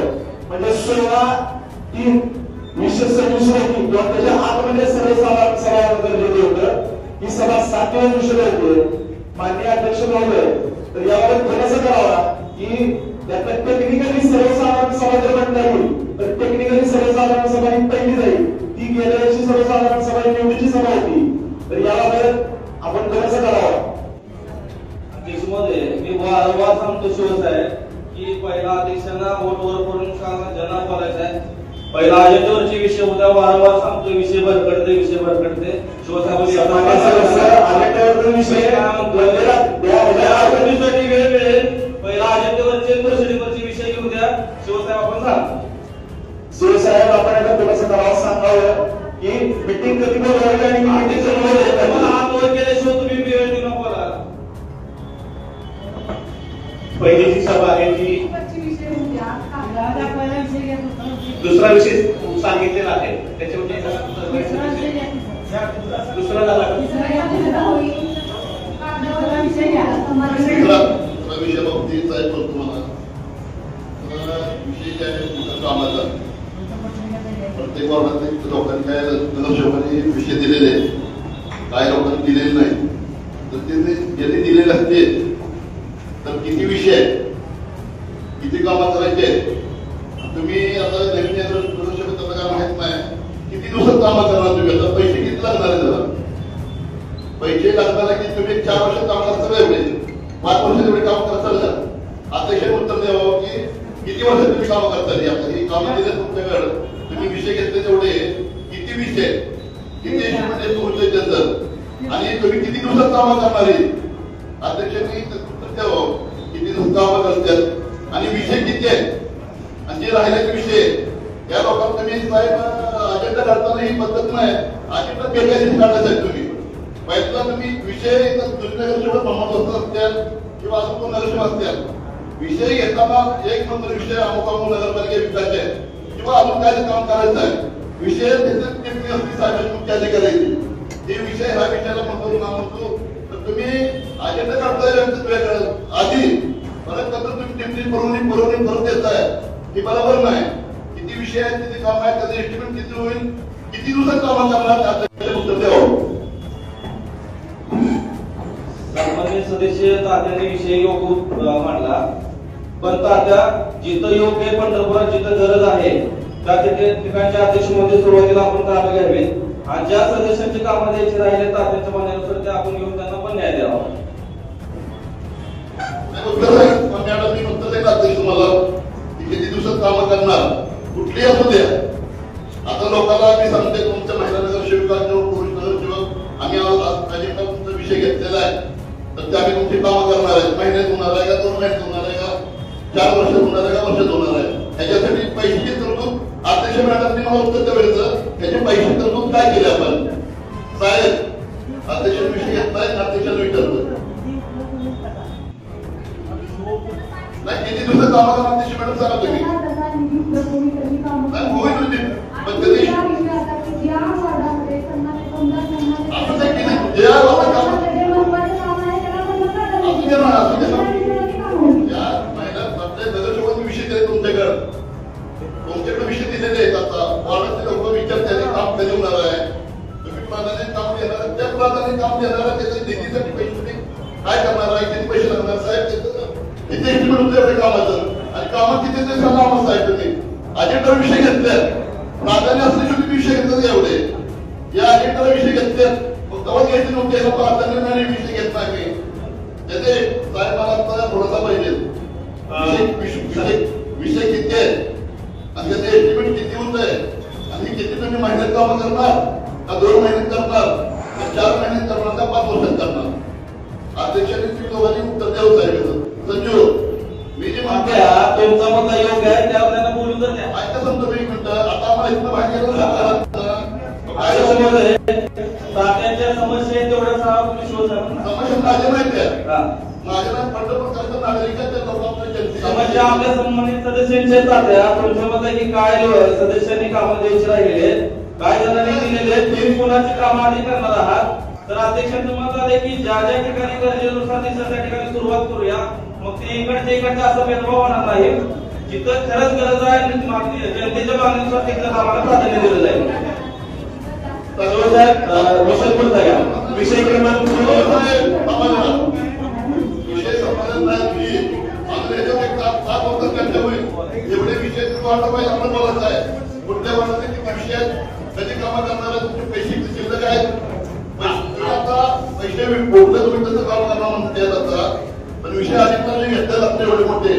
म्हणजे 16/3/1926 रोजी किंवा त्याच्या आतमध्ये सर्वसाधारण सभा गरजेचं होतं. ही सभा 7व्या दिवशी होते. माननीय अध्यक्ष महोदय तर यावर थोडंसं करावा की त्यात टेक्निकली सर्वसाधारण सभा जर म्हणता येईल तर टेक्निकली सर्वसाधारण सभा ही पहिली जाईल. ती गेल्या वर्षी सर्वसाधारण सभा ही निवडीची सभा होती. तर याबाबत आपण थोडंसं करावं.
अध्यक्ष महोदय मी वारंवार सांगतो शिवसाहेब की पहिला अध्यक्षांना वोटवर करून ज्यांना बोलायचं आहे. पहिला अजेंडावरचे विषय उद्या वारंवार सांगतो विषय भरकडते शिवसाहेब वेळ मिळेल. पहिला अजेंडावरचे प्रोसिडिंगवरचे विषय घेऊन द्या. शिवसाहेब आपण सांगा.
शिवसाहेब आपण आता थोडंसं करावं सांगावं की मीटिंग कधी बोलवायची आणि
हात वर केल्याशिवाय तुम्ही वेळ देऊ नका.
पहिली जी सभा आहे ती दुसरा विषय सांगितलेला आहे त्याच्यामध्ये दुसरा झाला
विषय बाबतीत आहे पण तुम्हाला विषय काय कामाचा प्रत्येक वर्गातील लोकांनी काय नगरसेवकांनी विषय दिलेले काय लोकांनी दिलेले नाही. तर ते ज्यांनी दिलेले असते तर किती विषय किती कामात करायचे तुम्ही आता नवीन नगरसेवक काय माहित नाही किती दिवसात कामं करणार तुम्ही. आता पैसे किती लागणार आहे जरा पैसे लागणार की तुम्ही 4 वर्ष काम करता एवढे 5 वर्ष एवढे काम करता. अध्यक्ष उत्तर द्यावं की किती वर्ष तुम्ही काम करता. आता ही कामं दिले तुमच्याकडे तुम्ही विषय घेतले तेवढे किती विषय किती म्हणजे तुमचे त्यांचं आणि तुम्ही किती दिवसात कामं करणार आहे. अध्यक्षांनी उत्तर द्यावं किती दिवसात कामं करतात आणि विषय किती आहेत आणि जे राहिलेले विषय या लोकांना तुम्ही साहेब अजेंडा काढताना ही पद्धत नाही. अजेंडा बेकायदेशीर काढायचा आहे तुम्ही. पहिला तुम्ही विषय नगरसेवक महत्वाचा असतील किंवा अजून कोण नगरसेवक असतील विषय घेताना एक नंबर विषय अमुक नगरपालिका विकायचे किंवा अजून काय काम करायचं आहे. विषय तुमच्या करायची हे विषय हा विषयाला म्हणतो ना म्हणतो तर तुम्ही अजेंडा काढताय आधी परत तुम्ही टिप्पणी पुरवणी करून देताय हे बरोबर नाही. किती विषय आहेत किती काम आहे त्याचं एस्टिमेट किती होईल किती दिवसात काम करणार उत्तर द्यावं.
सन्माननीय सदस्य तात्याने विषय योग्य मांडला पण तात्या जिथं योग्य पंढरपुरात जिथं गरज आहे त्या ठिकाणच्या अध्यक्ष मध्ये सुरुवातीला आपण कामं घ्यावी आणि ज्या सदस्यांची कामं द्यायची राहिले तात्यांच्या म्हणण्यानुसार ते आपण घेऊन त्यांना पण न्याय द्यावा.
मी उत्तर देणार तुम्हाला किती दिवसात कामं करणार कुठली असू द्या. आता लोकांना मी सांगते तुमच्या महिला नगरसेविकांना तर ते आम्ही तुमची कामं करणार आहे. महिन्यात होणार आहे का 2 महिन्यात होणार आहे का 4 वर्षात होणार आहे का वर्षात होणार आहे. ह्याच्यासाठी पैशाची तरतूद अध्यक्ष मॅडमनी मला उत्तर द्यायचं ह्याची पैशाची तरतूद काय केली आपण साहेब अध्यक्ष विषय घेतलाय अध्यक्षाला विचारलं नाही किती दिवसात कामं करणार अध्यक्ष मॅडम सांगा तुम्ही नाही होईल होती पण कधी आपण ते किती ज्या वाला काम असू दे ना या महिन्यात आपल्या नगरसेवकांनी विषय दिले तुमच्याकडे विषय दिलेले आहेत. आता वार्डातले लोक विचारतात काम कधी होणार आहे तुम्ही प्राधान्य काम देणार त्या प्राधान्य काम देणार त्याच्या निधीसाठी पैसे तुम्ही काय करणार आहे किती पैसे लागणार साहेब किती एस्टिमेट होते एवढे कामाचं आणि कामात किती ते सांगा आम्हाला साहेब तुम्ही अजेंडा विषय घेतल्यात प्राधान्य असल्याशिवाय तुम्ही विषय घेतले एवढे या अजेंडाला विषय घेतल्यात तेव्हा घ्यायचे नव्हते याला प्राधान्य नाही विषय घेत नाही मी त्याचे साहेब मला आता थोडासा पाहिजे विषय किती आहे आणि त्याचे एस्टिमेट किती होत आहे आणि किती तुम्ही महिन्यात कामं करणार का 2 महिन्यात करणार का 4 महिन्यात करणार का 5 वर्षात करणार अध्यक्षांनी तुम्ही दोघांनी उत्तर द्यावं साहेब. संजू मी जे म्हणते
तुमचा मुद्दा योग्य आहे त्यावर त्यांना बोलून तर द्या.
ऐका समजा मी म्हणतो आता आम्हाला इथं बाहेर गेलं
तात्यांच्या समस्या तेवढ्या सांगा तुम्ही शोध
समस्या माझ्या माहिती आहे माझ्या पंढरपूर करता नागरिकांच्या
समस्या आपल्या संबंधित सदस्यांच्या तात्या तुमच्या मते की काय सदस्यांनी कामं द्यायची राहिले काय जणांनी दिलेले तुम्ही कोणाची कामं आधी करणार आहात तर अध्यक्षांचं मत आले की ज्या ज्या ठिकाणी गरजेनुसार त्या ठिकाणी सुरुवात करूया मग ते इकडच्या असा भेदभाव होणार नाही जिथं खरंच गरज आहे जनतेच्या मागणीनुसार तिथलं कामाला प्राधान्य दिलं जाईल.
विषय क्रमांक
विषय संपादन नाही अजून याच्यावर एक 7 वर्षात चर्चा होईल एवढे विषय तुम्ही आपण बोलत आहे कुठल्या वर्षाचे किती विषय आहेत कधी कामं करणार तुमचे पैसे शिल्लक आहेत आता पैसे बोललं तुम्ही तसं काम करणार म्हणते आता पण विषय अधिक घेतले जाते एवढे मोठे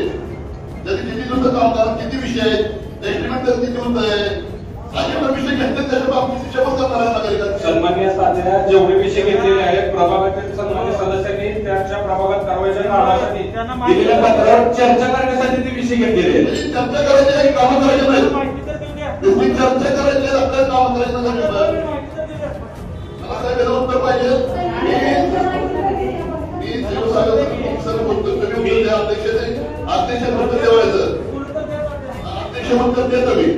त्याचे किती दिवस काम करणार किती विषय आहेत एस्टिमेट तर किती होत आहे असे विषय घेतले त्याच्या बाबतीत शपथ करणार आहे नागरिकांना.
सन्माननीय साध्या जेवढे विषय घेतलेले आहेत प्रभागातील सन्मान्य सदस्यांनी त्यांच्या प्रभागात कारवाईच्या कामासाठी दिलेल्या पत्रावर चर्चा करण्यासाठी ते विषय घेतलेले आहेत.
चर्चा करायची आहे कामं करायची नाही तुम्ही चर्चा करायची आपल्याला कामं करायचं नाही मला काय उत्तर पाहिजे मी सर्व बोलतो तुम्ही अध्यक्ष म्हणतो देवायचं अध्यक्ष म्हणतो देतो मी.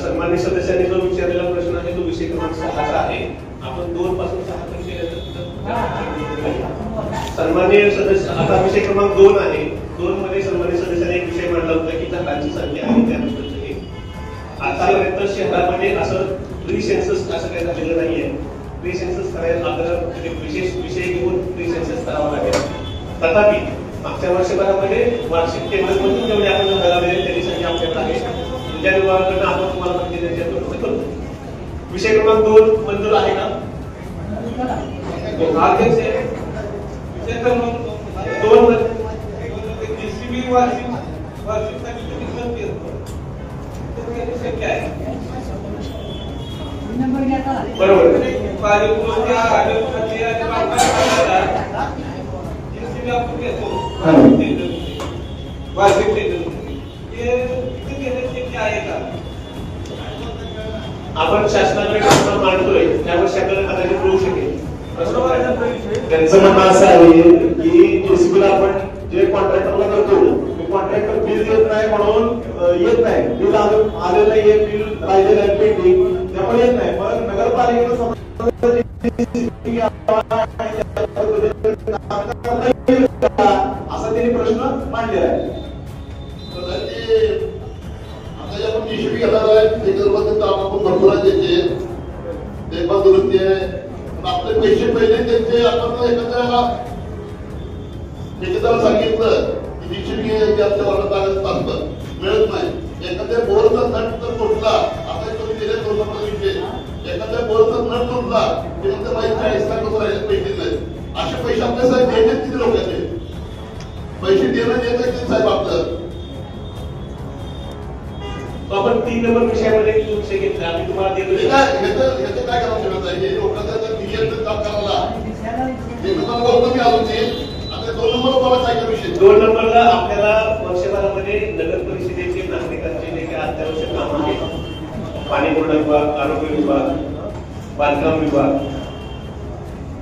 सन्मान्य सदस्यांनी जो विचारलेला प्रश्न आहे तो विषय क्रमांक 6 आहे. आपण 2 पासून 6 पर्यंत सन्मान्य सदस्य आता विषय क्रमांक 2 आहे. 2 मध्ये सन्मान्य सदस्यांनी एक विषय मांडला होता की झाडांची संख्या आहे त्यानुसार हे आतापर्यंत शहरामध्ये असं प्री सेन्सस असं काही झालेलं नाहीये. प्री सेन्सस करायला आपल्याला विशेष विषय घेऊन प्री सेन्सस करावा लागेल. तथापि मागच्या वर्षभरामध्ये वार्षिक केंद्रामधून जेवढे आपण मिळालेले त्यांची संख्या आपल्याकडे आहे. त्या विभागाकडून आपण तुम्हाला माहिती द्यायची करतो. विषय क्रमांक 2 मंजूर आहे का?
विषय क्रमांक
2
जीसीबी वार्षिक
बरोबर आपण शासनाकडे प्रश्न मांडतोय त्यावर आपल्याला कदाचित कळू शकेल.
त्यांचं म्हणणं असं आहे की जेसीबीला आपण जे कॉन्ट्रॅक्टरला करतो ते कॉन्ट्रॅक्टर बिल देत नाही म्हणून येत नाही. बिल आलेलं नाहीये बिल राहिलेलं आहे पेंडिंग त्यामुळे येत नाही. मग नगरपालिकेनं असा त्यांनी प्रश्न मांडलेला आहे.
आता आपण जीसीबी घेणार आहे त्याच्याबद्दल काम आपण भरपूर आहे त्याचे देखभाल दुरुस्ती आहे आपले पैसे पहिले त्यांचे आपण एखाद्याला सांगितलं की जीसीबी आमच्या वर्गात असतं मिळत नाही. एखाद्या बोरचा नट तर तुटला आता तुम्ही दिले विषय एखाद्या बोरचा नट तुटला ते म्हणते माहिती 40 लाख रुपये राहिले पैसे नाही. असे पैसे आपल्या साहेब द्यायचे किती लोकांचे पैसे देणं देत साहेब आपलं.
आपण 3 नंबर विषयामध्ये विषय घेतला आम्ही तुम्हाला
काय करावं हे लोकांचा काम करायला तुम्ही अजून येईल. आता 2 नंबर तुम्हाला काय करू शकतो?
2 नंबरला आपल्याला वर्षभरामध्ये नगर परिषदेचे नागरिकांचे जे काही अत्यावश्यक कामं आहेत, पाणी पुरवठा विभाग, आरोग्य विभाग, बांधकाम विभाग,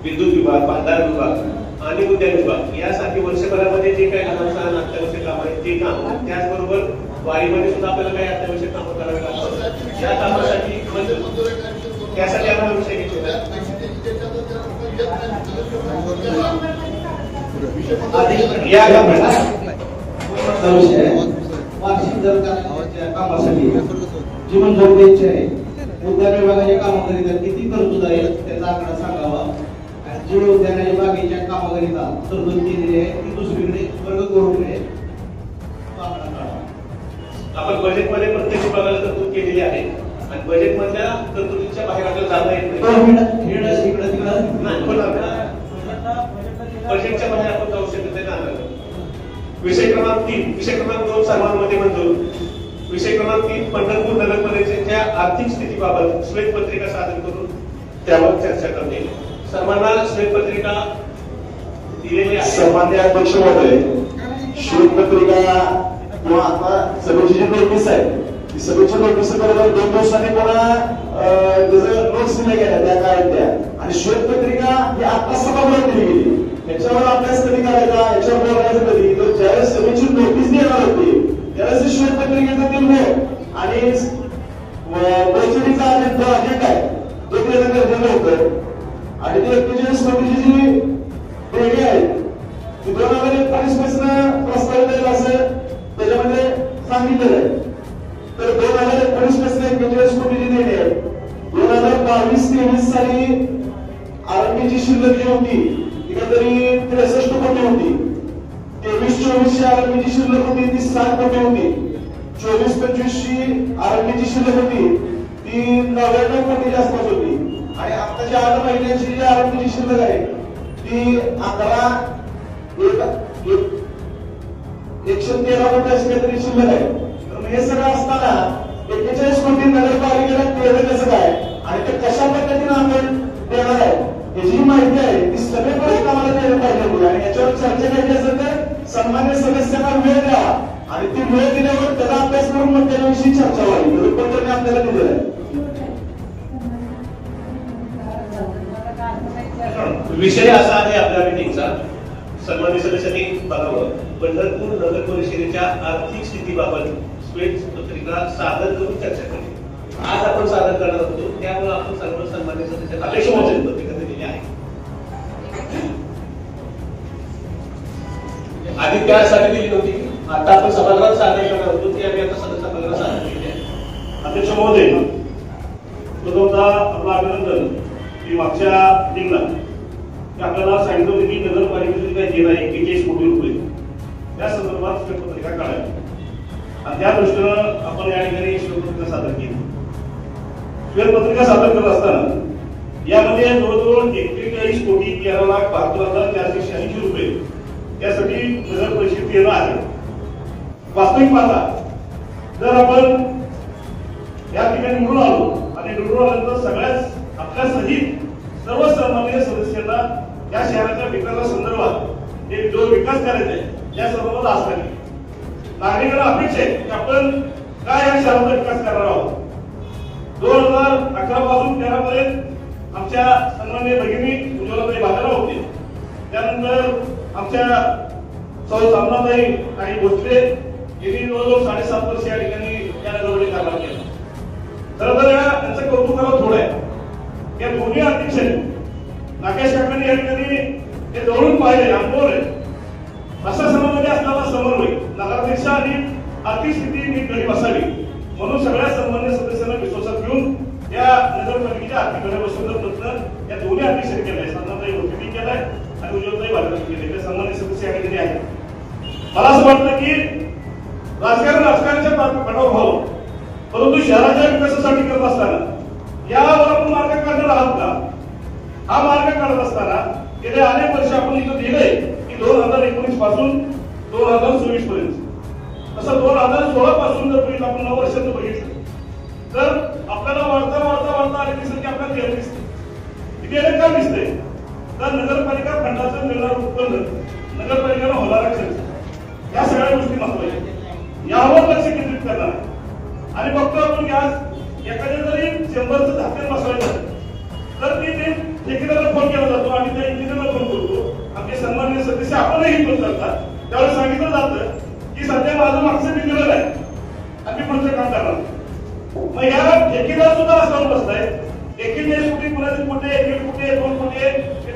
विद्युत विभाग, भांडार विभाग आणि उद्यान विभाग यासाठी वर्षभरामध्ये जे काही लहान सहान अत्यावश्यक कामं आहेत ते काम, त्याचबरोबर वारीमध्ये सुद्धा आपल्याला काही अत्यावश्यक कामं करावी लागतात. या कामासाठी त्यासाठी आम्हाला विषय घेतलेला
या विषय वार्षिक दर कामासाठी जी मंजूर द्यायची आहे, उद्यान विभागाच्या कामगिरीचा किती तरतूद आहे त्याचा आकडा सांगावा. आणि जी उद्यानाच्या बागेच्या कामगिरीचा तरतूद केलेली आहे ती दुसरीकडे वर्ग करून नये तो आकडा काढावा.
आपण बजेटमध्ये प्रत्येक विभागाला तरतूद केलेली आहे आणि बजेटमधल्या तरतुदीच्या बाहेर आपल्याला जाता येत नाही. बजेटच्या बाहेर आपण जाऊ शकत नाही. विषय क्रमांक 3, विषय क्रमांक 2 सर्वांमध्ये मंजूर. विषय क्रमांक 3 पंढरपूर नगर परिषदेच्या आर्थिक स्थितीबाबत श्वेतपत्रिका सादर करून त्यावर चर्चा करणे. सर्वांना श्वेतपत्रिका दिलेली आहे.
सन्मान्य अध्यक्ष महोदय, श्वेतपत्रिका किंवा आता सभेची जी नोटीस आहे ती सभेच्या नोटीस बरोबर 2 दिवसांनी पुन्हा त्याचं नोट्स दिल्या गेल्या त्या काळातल्या, आणि श्वेतपत्रिका ही आता सभागृहात दिली गेली. याच्यावर अभ्यास कधी करायचा, याच्यावर बोलायचं कधी, तर ज्यावेळेस सभेची नोटीस देणार होती त्यावेळेस श्वेतपत्रिकेचं दिलं आणि बैठकीचा अजेंडा आहे तो देणं गरजेचं होतं. आणि ते 41 कोटीची जी देणी आहे ती 2019 पासून प्रस्तावित असं त्याच्यामध्ये सांगितलेलं आहे. तर 2019 पासून 41 कोटीची देणी आहे. 2022-23 साली आरंभीची शिल्लक जी होती ती काहीतरी 63 कोटी होती. 23-24 आरंभीची शिल्लक होती ती 7 कोटी होती. 24-25 आरंभीची शिल्लक होती ती 99 कोटीच्या आसपास होती. आणि आताची 8 महिन्याची जी आरंभीची शिल्लक आहे ती 113 कोटी अशी काहीतरी शिल्लक आहे. तर हे सगळं असताना 41 कोटी नगरपालिकेला देणं कसं काय आणि ते कशा पद्धतीने आपण देणार आहे याची माहिती आहे ती सगळीकडे आम्हाला द्यायला पाहिजे. आणि याच्यावर चर्चा करायची असेल तर सन्मान्य सदस्यांना वेळ द्यावा आणि ती वेळ दिल्यावर त्याचा अभ्यास करून मग त्याच्याविषयी चर्चा व्हावी. रूपांतरने आपल्याला दिलेलं आहे.
विषय असा आहे आपल्या मीटिंगचा, सन्मान्य सदस्यांनी बघावं. पंढरपूर नगर परिषदेच्या आर्थिक स्थितीबाबत श्वेतपत्रिका सादर करून चर्चा करणे. आज आपण सादर करणार होतो, त्यामुळे आपण सर्व सन्मान्य सदस्यांना पत्रिका दिलेली आहे. आधी त्यासाठी दिली नव्हती, आता आपण सभागृहात सादर करणार होतो ती आम्ही आता सभागृहात सादर केली आहे.
अध्यक्ष महोदय, प्रथमतः आपलं अभिनंदन की मागच्या मीटिंगला आपल्याला सांगितलं होतं की नगरपालिकेची काही देणं आहे 41 कोटी रुपये त्या संदर्भात श्वेतपत्रिका काढावी आणि त्या दृष्टीनं आपण या ठिकाणी श्वेतपत्रिका सादर केली. श्वेतपत्रिका सादर करत असताना यामध्ये जवळजवळ 41 कोटी 13,72,486 रुपये यासाठी नगर परिषद देणं आहे. वास्तविक पाहता जर आपण या ठिकाणी निवडून आलो आणि निवडून आल्यानंतर सगळ्याच आपल्या सहित सर्व सन्माननीय सदस्यांना या शहराच्या विकासासंदर्भात एक जो विकास करायचा आहे या संदर्भात असताना नागरिकांना अपेक्षा आहे की आपण काय या शहराचा विकास करणार आहोत. 2011 पासून 13 पर्यंत आमच्या सन्माननीय भगिनी उज्ज्वलाताई भागाला होते. त्यानंतर आमच्या सौ सामनाताई काही भोसले यांनी जवळजवळ 7.5 वर्ष या ठिकाणी या नगरमध्ये कारभार केला. खरं तर यांचं कौतुक करावं थोडं आहे. या दोन्ही अध्यक्षांनी नागेश काकांनी या ठिकाणी हे जवळून पाहिले, अनुभव आहे. प्रशासनामध्ये असणारा समन्वय, नगराध्यक्ष आणि आर्थिक स्थिती नीट घडी बसावी म्हणून सगळ्या सन्मान्य सदस्यांना विश्वासात घेऊन या नगरपालिकेच्या आर्थिक घड्या बसवण्याचा प्रयत्न या दोन्ही अध्यक्षांनी केलाय. सामनाताई भोसलेंनी केलाय आणि उज्ज्वलताई भागांनी केले. ते सन्मान्य सदस्य या ठिकाणी आहेत. मला असं वाटतं की राजकारणाच्या पटावर व्हावं, परंतु शहराच्या विकासासाठी करत असताना यावर आपण मार्ग काढणार आहात का? हा मार्ग काढत असताना गेल्या अनेक वर्ष आपण इथं दिलंय की 2019 पासून 2024 पर्यंत, तसं 2016 पासून जर तुम्ही आपण 9 वर्षाचं बघितलं तर आपल्याला वाढता आलेली संख्या आपल्याला दिसते. किती आले का दिसते तर नगरपालिका फंडाचं निर्णय एखाद्या जरी चेंबरचं झाकण बसवायचं तर ते ठेकेदाराला फोन केला जातो आणि त्या इंजिनियरला फोन करतो. आमचे सन्माननीय सदस्य आपणही फोन करतात. त्यावेळेस सांगितलं जातं की सध्या माझं मागचं मी दिलेलं आहे आणि मी पुढचं काम करणार. मग या ठेकेदार सुद्धा असं बसलाय 41 कोटी कुणाचे कुठे 1 कोटी 2 कोटी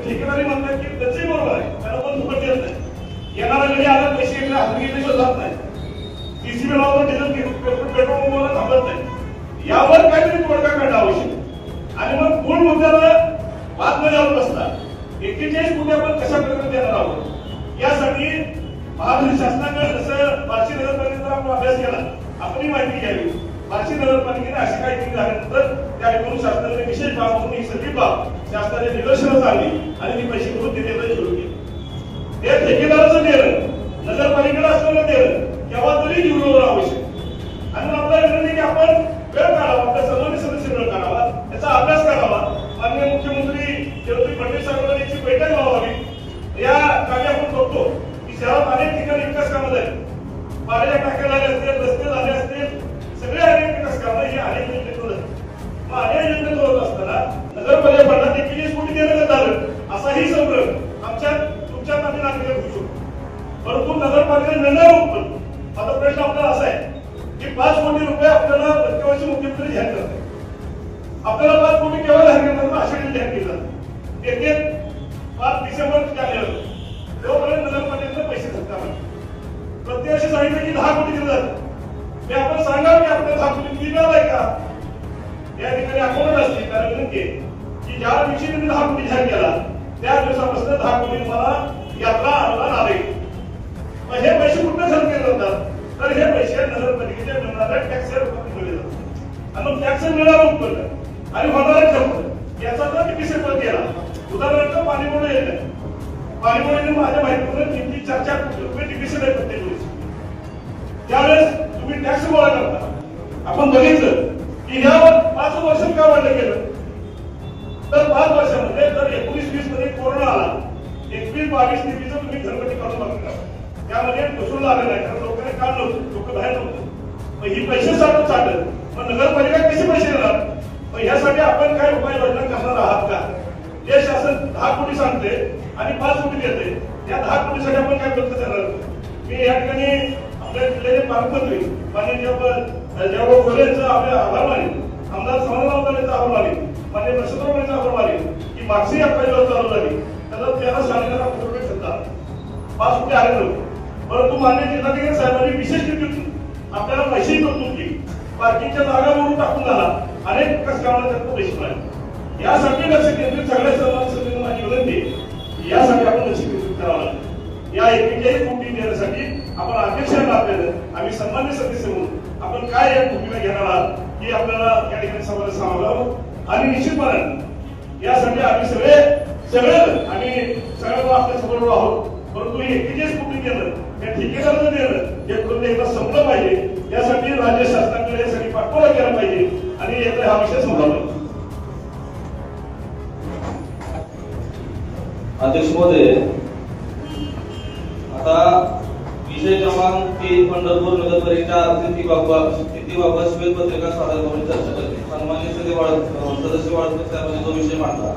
ठेकेदारी म्हणतात की त्याचंही बरोबर आहे, त्याला पण फुकट देत नाही. येणारा घडी आला पैसे घेतले हात घेतल्याशिवाय जात नाही. TCB लावून डिझेल पेट्रोल थांबत नाही. यावर काहीतरी तोडगा काढणं आवश्यक आणि मग मूळ मुद्द्याला बाद न जाऊन बसता 41 कोटी आपण कशा प्रकारे देणार आहोत यासाठी महाराष्ट्र शासनाकडे जसं बार्शी नगरपालिकेचा आपण अभ्यास केला, आपणही माहिती घ्यावी. बार्शी नगरपालिकेने अशी काही केली झाल्यानंतर त्या ठिकाणी शासनाने विशेष बाब म्हणून ही सगळी बाब शासनाने निदर्शनास आणली आणि ती पैसे करून देण्याचं सुरू केली. ते ठेकेदाराचं देणं नगरपालिकेला असलेलं देणं केव्हा तरी जीवनावर आवश्यक आणि आपल्याला विनंती की आपण वेळ काढावा, आपल्या सर्वांनी सदस्य वेळ काढावा, त्याचा अभ्यास करावा. माननीय मुख्यमंत्री देवेंद्र फडणवीस साहेबांनी याची बैठक लावावी. या कामी आपण बघतो की शहरात अनेक ठिकाणी विकास कामं झाली, पाण्याच्या टाक्या झाल्या असतील, रस्ते झाले असतील, सगळे अनेक विकास कामं ही अनेक योजनेत होत. मग अनेक योजनेत होत असताना नगरपालिका फंडात 41 कोटी देण्यात आलं असाही संग्रह आमच्या तुमच्या नाते नागरिकांना होऊ शकतो. परंतु नगरपालिका निर्णय उत्पन्न आता प्रश्न आपल्याला असा आहे की 5 कोटी रुपये आपल्याला प्रत्येक वर्षी मुख्यमंत्री जाहीर करतात. आपल्याला 5 कोटी केव्हा जाहीर करतात? आषाढी जाहीर केली जातात. येते 5 डिसेंबर झाल्यावर तोपर्यंत नगरपालिकेचे पैसे खर्च प्रत्येक वर्षी सांगितलं की 10 कोटी दिले जातात. ते आपण सांगावं की आपल्याला 10 कोटी मिळालाय का? या ठिकाणी अकाउंट असते कारण विनंती की ज्या दिवशी तुम्ही 10 कोटी जाहीर केला त्या दिवसापासून 10 कोटी तुम्हाला यात्रा अनुदान आले. मग हे पैसे कुठे खर्च केले जातात? तर हे पैसे नगरपालिकेच्या मिळणाऱ्या टॅक्सच्या रूपात मिळले जातात आणि मग टॅक्स मिळणारं उत्पन्न आणि होणारा खर्च याचा जर किती सेपल केला, उदाहरणार्थ पाणीपुरवठा येत नाही. पाणीपुरवठ्याने माझ्या माहितीप्रमाणे 3-4 कोटी रुपये डिफिसिट आहे प्रत्येक वेळेस. त्यावेळेस तुम्ही टॅक्स गोळा करता. आपण बघितलं की यावर 5 वर्षात का वाढलं गेलं तर 5 वर्षामध्ये जर 19-20 मध्ये कोरोना आला, 21-22-23 तुम्ही घरगुती काढून बघता त्यामध्ये वसूल आलं नाही कारण लोकांनी काम नव्हतं, लोक बाहेर नव्हतं. मग ही पैसे साठत मग नगरपालिका कसे पैसे देणार? मग यासाठी आपण काय उपाययोजना करणार आहात का? जे शासन 10 कोटी सांगते आणि 5 कोटी देते, या 10 कोटीसाठी आपण काय करत करणार? मी या ठिकाणी आपल्या जिल्ह्याचे पालकमंत्री माननीय जयभाऊ गोरेंचा आपले आभार मानेन, आमदार समाधान आभार मानेन, माननीय नक्षत्रवाणीचा आभार मानेन की मागची या पहिल्यावर चालू झाली त्याला त्याला सांगण्याला पूर्ण शकता 5 कोटी आले नव्हते. परंतु माननीय जिल्हाधिकारी साहेबांनी विशेष निधीतून आपल्याला पैसे तरतूद केली, पार्किंगच्या जागा म्हणून टाकून झाला, अनेक विकास कामाला त्यात पैसे मिळाले. यासाठी लक्ष केंद्रित सगळ्या समाजासाठी माझी विनंती यासाठी आपण लक्ष केंद्रित करावं लागेल. या 41 कोटी देण्यासाठी आपण अध्यक्षांना आपल्याला आम्ही सन्मान्य सदस्य म्हणून आपण काय या भूमिका घेणार आहात हे आपल्याला या ठिकाणी समाजाला सांगावं आणि निश्चितपणे यासाठी आम्ही सगळे आम्ही सगळ्यांना आपल्या समोर आहोत. परंतु 41 कोटी देणं त्या ठेकेदाराचं देणं हे करून एकदा संपलं पाहिजे. यासाठी राज्य शासनाकडे यासाठी पाठपुरावा केला पाहिजे आणि एकदा हा विषय संपला पाहिजे.
अध्यक्ष महोदय, आता विषय क्रमांक 3 पंढरपूर नगरपालिकेच्या आर्थिक स्थितीबाबत श्वेतपत्रिका सादर करून चर्चा करते. सन्माननीय सदस्य वाळूंज साहेबांनी जो विषय मांडला.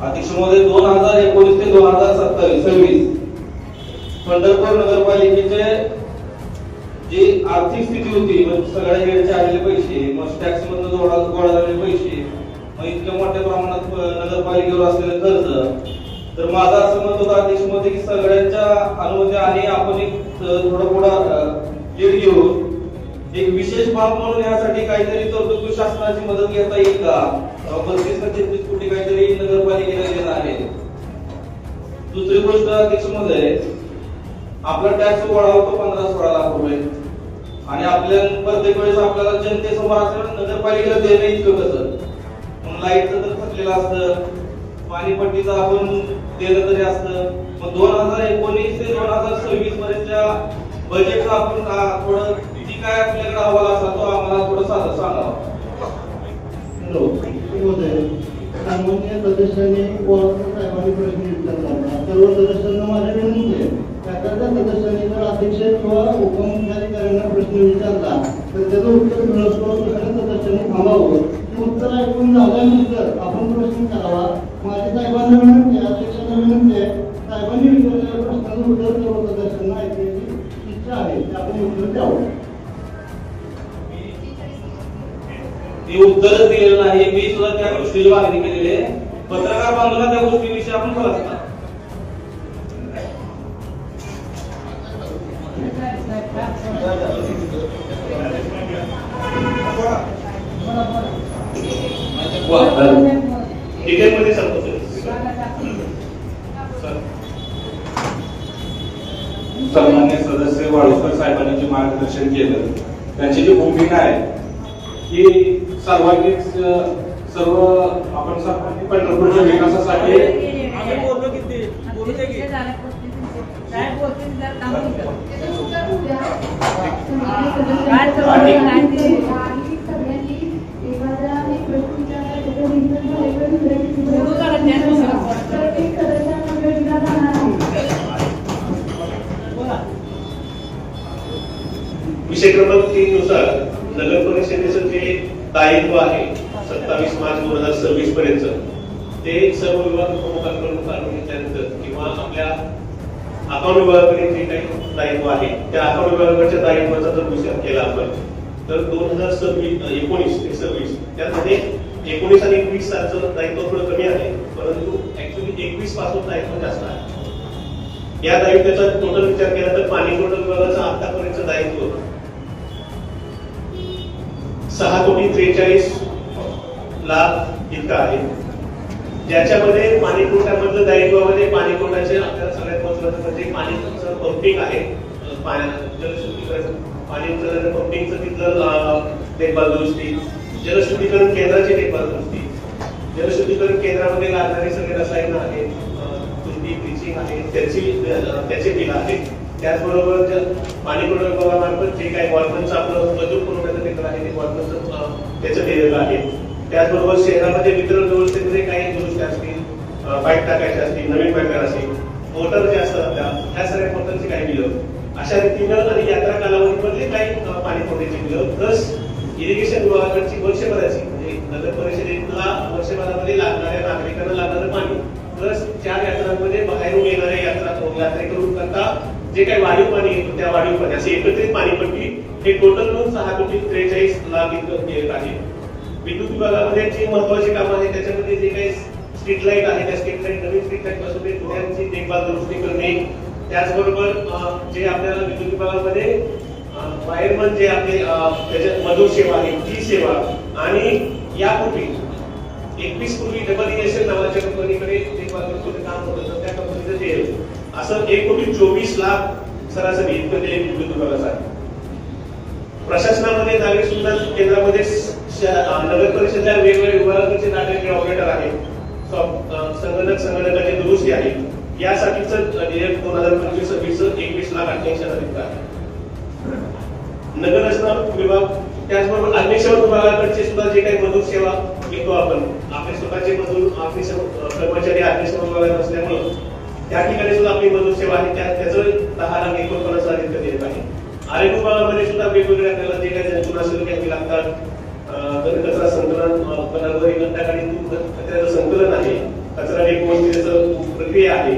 अध्यक्ष महोदय, 2019 ते 2026 पंढरपूर नगरपालिकेचे जी आर्थिक स्थिती होती, सगळ्या हेडचे आलेले पैसे, मग टॅक्स मधून गोळा झालेले पैसे, मग इतक्या मोठ्या प्रमाणात नगरपालिकेवर असलेले कर्ज, तर माझं असं मत होतं अध्यक्ष महोदय की सगळ्यांच्या अनुमती आणि आपण एक थोडं लीड घेऊन एक विशेष बाब म्हणून यासाठी काहीतरी तरतूद शासनाची मदत घेता येईल का? 32 ते 33 कोटी काहीतरी नगरपालिकेला देणार आहे. दुसरी गोष्ट अध्यक्ष महोदय, आपला टॅक्स गोळा होतो 15-16 लाख रुपये आणि आपल्या प्रत्येक वेळेस आपल्याला जनतेसमोर असल्यावर नगरपालिकेला देणं इतकं कसं? मग लाईटचं तर थकलेलं असतं, पाणीपट्टीचं आपण देणं तरी असतं. मग 2019 ते 2026 पर्यंतच्या बजेटचा आपण थोडं किती काय आपल्याकडे अहवाल असा तो आम्हाला थोडं साधं सांगावा.
सन्माननीय सदस्यांनी साहेबांनी प्रश्न विचारला. सर्व सदस्यांना माझ्या विनंती आहे, त्याच्या सदस्यांनी जर अध्यक्ष किंवा उपमुख्याधिकाऱ्यांना प्रश्न विचारला तर त्याचं उत्तर मिळवतो सगळ्या सदस्यांना
त्यांनी थांबावं. उत्तर ऐकून झाल्यानंतर आपण प्रश्न करावा. माझ्या साहेबांना विनंती आहे, अध्यक्षांना विनंती आहे, साहेबांनी विचारलेल्या प्रश्नाचं उत्तर सर्व सदस्यांना ऐकण्याची इच्छा आहे, ते आपण उत्तर द्यावं.
ती उत्तरच दिलेलं नाही. मी सुद्धा त्या गोष्टीची मागणी केलेली आहे. पत्रकार बांधवांना त्या गोष्टीविषयी आपण बोलत नाही.
डिटेलमध्ये सांगतो
सन्मान्य सदस्य वाळूकर साहेबांनी जे मार्गदर्शन केलं, त्यांची जी भूमिका आहे की सर्व आपण सर्वांनी पंढरपूरच्या विकासासाठी
विषय क्रमांक 3 नुसार नगर परिषदेचं जे दायित्व आहे 27 मार्च 2026 पर्यंत ते सर्व विभाग प्रमुखांकडून काढून घेतल्यानंतर किंवा आपल्या अकाउंट विभागाकडे जे काही दायित्व आहे त्या अकाउंट विभागाच्या दायित्वाचा जर विचार केला आपण तर 2019 ते 26 त्यामध्ये 19 आणि 21 सालचं दायित्व थोडं कमी आहे, परंतु ऍक्च्युली 21 पासून दायित्व जास्त आहे. या दायित्वाचा टोटल विचार केला तर पाणी पुरवठा विभागाचं आतापर्यंत दायित्व 6,43 लाख इतका आहे, ज्याच्यामध्ये पाणी पुरवठ्यामधलं दायित्वामध्ये पाणी पुरवठ्याचे आपल्याला सगळ्यात महत्त्वाचं म्हणजे पाणीचं पंपिंग आहे, जलशुद्धीकरण पाणी पंपिंगचं तिथलं देखभाल दुरुस्ती, जलशुद्धीकरण केंद्राची देखभाल दुरुस्ती, जलशुद्धीकरण केंद्रामध्ये लागणारे सगळे रसायन आहेत, तुरटी ब्लिचिंग आहे त्याचे बिल आहे. त्याचबरोबर पाणी पुरवठा विभागामार्फत जे काही वॉर्मनचं आपलं मजूर पुरवठ्याचं केंद्र आहे ते वॉर्मनचं त्याचं दिलेलं आहे. त्याचबरोबर शहरामध्ये वितरण व्यवस्थेमध्ये काही दुरुस्त्या असतील, पाईप टाकायचे असतील, नवीन पाईपलाईन असतील, मोटर जे असतात ह्या सगळ्या मोटरची काही बिलं अशा रीतीनं आणि यात्रा कालावधीमधले काही पाणी पुरवठ्याची बिलं प्लस इरिगेशन विभागाकडची वर्षभराची म्हणजे नगर परिषदेला वर्षभरामध्ये लागणाऱ्या नागरिकांना लागणारं पाणी प्लस 4 यात्रांमध्ये बाहेरून येणाऱ्या यात्रेकरून करता जे काही वाढीव पाणी येतं त्या वाढीव पाणी असे एकत्रित पाणीपट्टी हे टोटल मिळून 6,43 लाख इतकं येत आहे. विद्युत विभागामध्ये जी महत्वाची कामं आहेत त्याच्यामध्ये जे काही स्ट्रीट लाईट आहे त्या स्ट्रीट लाईट नवीन स्ट्रीट लाईट पासून पुण्याची देखभाल दुरुस्ती करणे, त्याचबरोबर जे आपल्याला विद्युत विभागामध्ये वायरमन जे आपले त्याच्यात मजूर सेवा आहे ती सेवा आणि यापूर्वी 21 पूर्वी डबल नावाच्या कंपनीकडे देखभाल दुरुस्तीचं काम होतं तर त्या कंपनीचं देय असं 1,24 लाख सरासरी इतकं ते विद्युत विभागाचं आहे. प्रशासनामध्ये नागरिक सुविधा केंद्रामध्ये नगर परिषदेच्या वेगवेगळ्या विभागाचे नागरिक ऑपरेटर आहेत, संगणकाची दुरुस्ती आहे, यासाठीचं देयक 2025-26 21,88,000 इतकं आहे. नगर रचना विभाग त्याचबरोबर अग्निशमन विभागाकडचे सुद्धा जे काही मजूर सेवा घेतो आपण आपले स्वतःचे मजूर कर्मचारी अग्निशमन विभागात असल्यामुळं त्या ठिकाणी सुद्धा आपली मजूर सेवा आहे त्याचं 10,49,000 इतकं देयक आहे. आरोग्य विभागामध्ये सुद्धा वेगवेगळे आपल्याला जे काही जंतुनाशक घ्यावी लागतात, कचरा संकलन कचऱ्याचं संकलन आहे, कचरा डिकंपोजिशनचं प्रक्रिया आहे,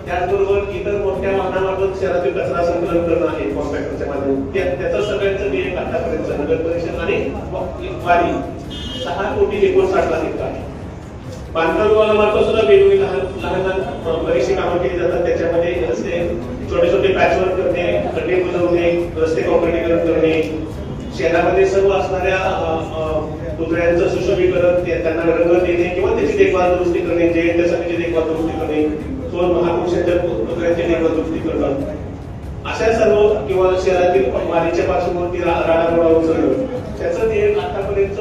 त्याचबरोबर इतर मोठ्या वाहनामार्फत शहरातील कचरा संकलन करणं आहे कॉम्पॅक्टरच्या माध्यमातून त्याचं सगळ्यांचं देयक आतापर्यंत नगर परिषद आणि वारी 6,60,60 लाख इतकं आहे. बांधकाम विभागामार्फत सुद्धा वेगवेगळी लहान बरीचशी कामं केली जातात, त्याच्यामध्ये रस्ते छोटे छोटे पॅचवर्क करणे, खड्डे बुजवणे, रस्ते काँक्रिटीकरण करणे, शहरामध्ये सर्व असणाऱ्या पुतळ्यांचं सुशोभीकरण त्यांना रंग देणे किंवा त्याची देखभाल दुरुस्ती करणे, जयंतीसाठीची देखभाल दुरुस्ती करणे, महापुरुषांच्या पुतळ्यांची देखभाल दुरुस्ती करणं, अशा सर्व किंवा शहरातील वारीच्या पार्श्वभूमीवरती राडा उचलणं त्याचं देयक आतापर्यंत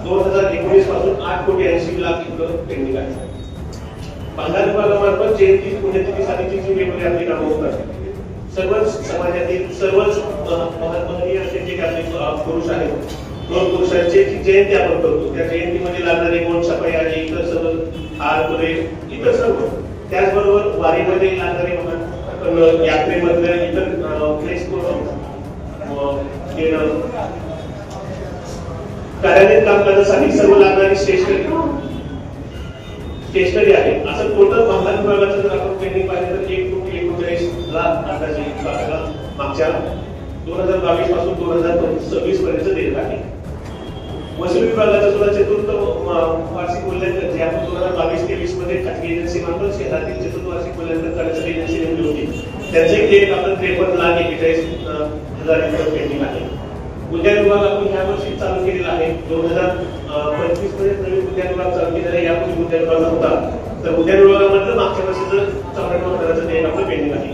2019 पासून 8,80,00,000 इतकं पेंडिंग आहे. बांधकाम विभागामार्फत जयंती पुण्यतिथीसाठीची जी वेगवेगळी आपली कामं होतात सर्वच समाजातील सर्वच महनीय असे जे काही पुरुष आहेत दोन पुरुषांची जयंती आपण करतो त्या जयंतीमध्ये लागणारे गोंड छपाई आणि इतर सर्व हार फुले इतर सर्व त्याचबरोबर वारीमध्ये लागणारे आपण यात्रेमधले इतर फ्लेक्स देणं कार्यालयीन कामकाजासाठी सर्व लागणारी स्टेशनरी आहे. असं टोटल बांधकाम विभागाचं जर आपण पेंडिंग पाहिलं तर 1,39 लाख अंदाजे आपल्याला मागच्या 2022 पासून 2026 पर्यंत देत आहे. महसूल विभागाचं सुद्धा चतुर्थ वार्षिक मूल्यांकन जे आपण 2022-23 मध्ये खाजगी एजन्सी मार्फत शहरातील चतुर्थ वार्षिक मूल्यांकन करण्यासाठी एजन्सी नेमली होती. त्याचे एक आपण 53,41,000 इतकं पेंडिंग आहे. उद्यान विभाग आपण ह्या वर्षी चालू केलेला आहे. 2025 मध्ये नवीन उद्यान विभाग चालू केलेला आहे. यापूर्वी उद्यान विभाग होता. तर उद्यान विभागामध्ये मागच्या वर्षीचं 94,000चं देयक आपलं पेंडिंग आहे.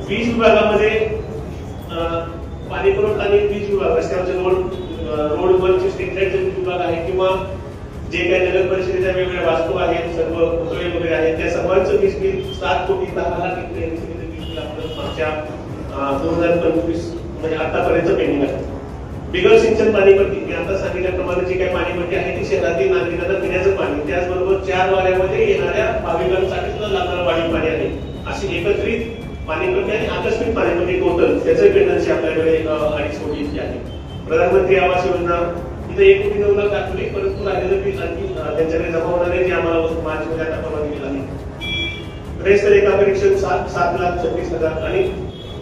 वीज विभागामध्ये पाणी पुरवठा आणि वीज विभाग रस्त्यावरचे रोडवरचे स्ट्रीट लाईटचे विभाग आहे किंवा जे काही नगर परिषदेच्या वेगवेगळ्या वास्तू आहेत, सर्व पुतळे वगैरे आहेत, त्या सर्वांचं वीज बिल 7,10,00,000 बिल आपलं मागच्या 2025 म्हणजे आतापर्यंत पेंडिंग आहे. बिगर सिंचन पाणीपट्टी मी आता सांगितल्याप्रमाणे जी काही पाणीपट्टी आहे ती शहरातील नागरिकांना पिण्याचं पाणी, त्याचबरोबर 4 वाऱ्यामध्ये येणाऱ्या भाविकांसाठी सुद्धा लागणारं वाढीव पाणी आहे. अशी एकत्रित पाणीपट्टी आणि आकस्मिक पाणीपट्टी टोटल त्याचं पेंडन्सी आपल्याकडे 2.5 कोटी इतकी आहे. प्रधानमंत्री आवास योजना इथे 1,9,00,000 दाखवली, परंतु राहिलेलं बिल आणखी त्यांच्याकडे जमा होणार आहे, जे आम्हाला मार्च मध्ये आता परवानगी दिली आहे. रेस्ट एका परीक्षण 7,36,000 आणि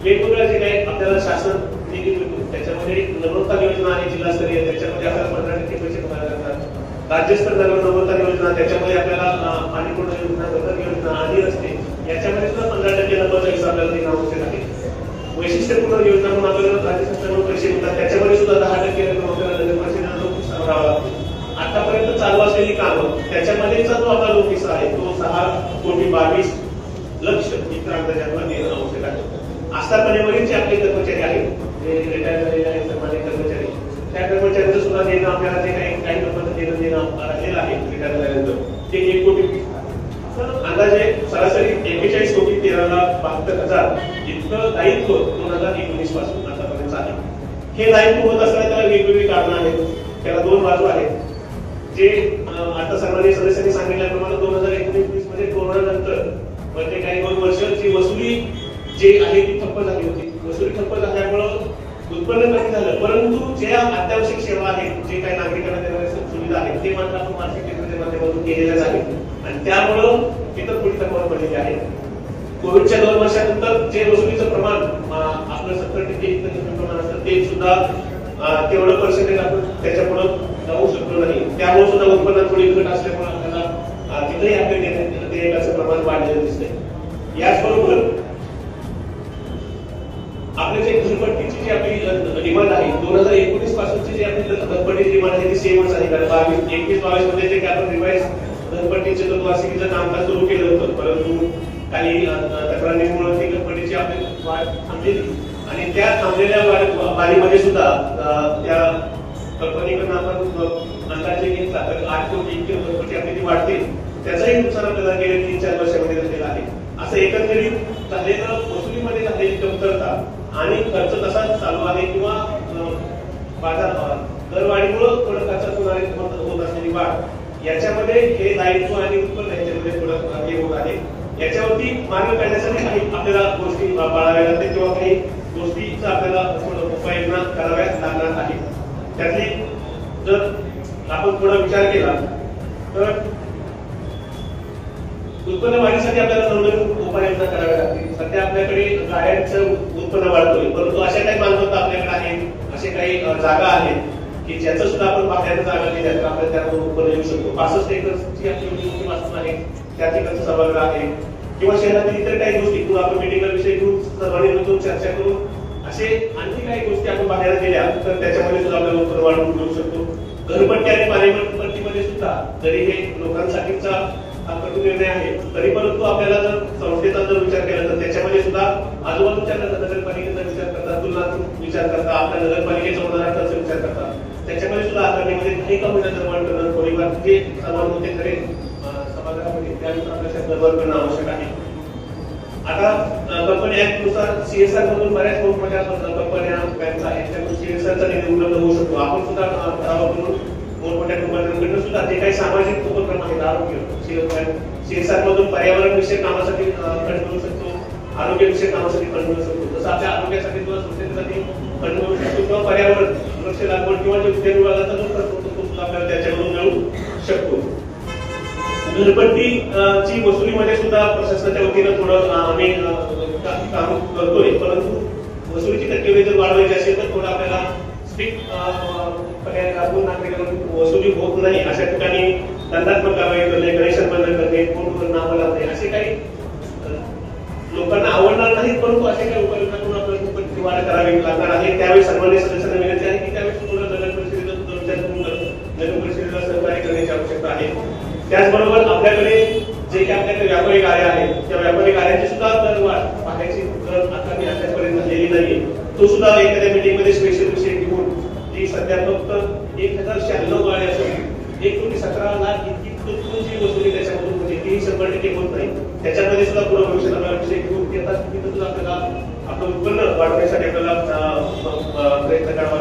वेगवेगळ्या जे काही आपल्याला शासन निधी मिळतो त्याच्यामध्ये नम्रता योजना आहे जिल्हास्तरीय, त्याच्यामध्ये आपल्याला 15% पैसे भरावे लागतात. राज्यस्तरीय नम्रता योजना त्याच्यामध्ये आपल्याला पाणी पुरवठा योजना, गटर योजना आणि रस्ते याच्यामध्ये सुद्धा 15% नंबरचा हिस्सा आपल्याला देणं आवश्यक आहे. वैशिष्ट्यपूर्ण योजना म्हणून आपल्याला राज्य सरकारकडून पैसे मिळतात, त्याच्यामध्ये सुद्धा 10% रक्कम आपल्याला नगर परिषदेला भरावा लागतो. आतापर्यंत चालू असलेली कामं त्याच्यामध्येचा जो आपला लोक हिस्सा आहे तो 6,22,00,000 इतका अंदाजे आपल्याला देणं आवश्यक आहे. आस्थापनेवरील जे आपले कर्मचारी आहेत, जे रिटायर झालेले आहेत सर्वांचे कर्मचारी, त्या कर्मचाऱ्यांचं सुद्धा देणं आपल्याला जे काही लोकांचं देणं राहिलेलं आहे रिटायर झाल्यानंतर ते 1 कोटी अंदाजे सरासरी 41,13,72,000 इतकं दायित्व 2019 पासून आतापर्यंत आहे. हे दायित्व होत असताना त्याला वेगवेगळी कारणं आहेत, त्याला 2 बाजू आहेत. जे आता सर्वांनी सदस्यांनी सांगितल्याप्रमाणे 2019 मध्ये कोरोना नंतर म्हणजे काही 2 वर्ष जी वसुली जी आहे ती ठप्प झाली होती. वसुली ठप्प झाल्यामुळं उत्पन्न कमी झालं, परंतु ज्या अत्यावश्यक सेवा आहेत, जे काही नागरिकांना देणाऱ्या सुविधा आहेत ते मात्र आपण आर्थिक केंद्राच्या माध्यमातून केलेल्याच आहेत आणि त्यामुळं तिथं पुढे तत्वावर पडलेले आहे. कोविडच्या 2 वर्षानंतर जे वसुलीचं प्रमाण आपलं 70% इतकं प्रमाण असतं ते सुद्धा तेवढं पर्सेंटेज आपण त्याच्या पुढे जाऊ शकलो नाही. त्यामुळे सुद्धा उत्पन्नात थोडी घट असल्यामुळे आपल्याला तिथेही आपल्या देयकाचं प्रमाण वाढलेलं दिसतंय. याचबरोबर आपले जे घरपट्टीची जी आपली डिमांड आहे 2019 पासूनची जी आपली घरपट्टी डिमांड आहे ती सेमच आहे. कारण 21-22 मध्ये जे काही आपण रिवाइज घरपट्टीचे वार्षिकीचं कामकाज सुरू केलं होतं, परंतु काही तक्रारीमुळे ती घरपट्टीची आपली वाढ थांबलेली आणि त्या थांबलेल्या वाढीमध्ये सुद्धा त्या कंपनीकडनं आपण अंदाजे घेतला तर 8 कोटी इतकी घरपट्टी आपली ती वाढते. त्याचाही नुकसान आपल्याला गेल्या 3-4 वर्षामध्ये झालेलं आहे. असं एकंदरीत झालेलं वसुलीमध्ये झालेली कमतरता आणि खर्च तसाच चालू आहे किंवा बाजार दरवाढीमुळे थोडं खर्चात होत असलेली वाढ याच्यामध्ये हे दायित्व आणि उत्पन्न याच्यामध्ये थोडं हे होत आहे. याच्यावरती मार्ग काढण्यासाठी काही आपल्याला गोष्टी पाळाव्या लागतील किंवा काही गोष्टीचा आपल्याला उपाययोजना कराव्या लागणार आहे. त्यातली जर आपण थोडा विचार केला तर उत्पन्न वाढीसाठी आपल्याला नवनवीन उपाययोजना कराव्या लागतील. सध्या आपल्याकडे गाड्यांचं उत्पन्न वाढतोय, परंतु अशा काही मालमत्ता आपल्याकडे आहेत, असे काही जागा आहेत की ज्याचं सुद्धा आपण बाहेर जागा दिल्या तर आपल्याला त्यातून उत्पन्न येऊ शकतो. 65 एकरची आपली मोठी वास्तू आहे, त्या ठिकाणचं सभागृह आहे किंवा शहरातील इतर काही गोष्टी किंवा आपण मेडिकल विषयी घेऊन सर्वांनी मिळून चर्चा करून असे आणखी काही गोष्टी आपण बाहेर केल्या तर त्याच्यामध्ये सुद्धा आपल्याला उत्पन्न वाढवून मिळू शकतो. घरपट्टी आणि पाणीपट्टीमध्ये सुद्धा जरी हे लोकांसाठीचा हा कठोर निर्णय आहे तरी परंतु आपल्याला जर संस्थेचा जर विचार केला तर त्याच्यामध्ये सुद्धा आजूबाजूच्या नगरपालिकेचा विचार करता, तुलनात्मक विचार करता, आपल्या नगरपालिकेचा उदाहरणाचा विचार करता, त्याच्यामध्ये सुद्धा आकारणीमध्ये काही कमी निर्माण करणं थोडीफार जे समान होते खरे सभागृहामध्ये त्यानुसार आपल्याला निर्माण करणं आवश्यक आहे. आता कंपनी ऍक्ट नुसार सीएसआर मधून बऱ्याच मोठमोठ्या कंपन्या बँका आहेत त्यातून सीएसआरचा निधी उपलब्ध होऊ शकतो. आपण सुद्धा ठराव करून मोठमोठ्या कंपन्यांकडून सुद्धा जे काही सामाजिक उपक्रम आहेत आरोग्य सीएसआर मधून पर्यावरण विषयक कामासाठी फंड मिळू शकतो, आरोग्य विषयक कामासाठी फंड मिळू शकतो. जसं आपल्या आरोग्यासाठी किंवा स्वच्छतेसाठी फंड मिळू शकतो किंवा पर्यावरण वृक्ष लागवड किंवा जे उद्यान विभागाचा जो खर्च होतो तो सुद्धा आपल्याला त्याच्याकडून मिळू शकतो. घरपट्टीची वसुलीमध्ये सुद्धा प्रशासनाच्या वतीनं थोडं आम्ही काम करतोय, परंतु वसुलीची टक्केवारी जर वाढवायची असेल तर थोडं आपल्याला स्ट्रिक्ट पर्याय राबवून नागरिकांकडून वसुली होत नाही अशा ठिकाणी दंडात्मक कारवाई करणे, कनेक्शन बंद करणे, कोर्टवर नावं लावणे असे काही लोकांना आवडणार नाहीत, परंतु असे काही उपाययोजना करून आपल्याला घरपट्टी वाढ करावी लागणार आहे. त्यावेळी सन्मान्य सदस्यांना विनंती आहे की त्यावेळी थोडं नगर परिषदेचा सुद्धा विचार करून नगर परिषदेला सहकार्य करण्याची आवश्यकता आहे. त्याचबरोबर आपल्याकडे जे काही आपल्याकडे व्यापारी गाड्या आहेत त्या व्यापारी गाड्यांची सुद्धा दरवाढ पाहायची आता मी आतापर्यंत झालेली नाही. तो सुद्धा एखाद्या मीटिंग मध्ये स्पेशल विषय घेऊन जी सध्या फक्त 1096 गाड्या असून 1,17,00,000 इतकी तुटपुंजी वसुली त्याच्यामधून म्हणजे ती 100% होत नाही. त्याच्यामध्ये सुद्धा पुढे भविष्यात आपल्याला विषय घेऊन तिथं सुद्धा आपल्याला आपलं उत्पन्न वाढवण्यासाठी आपल्याला प्रयत्न करावा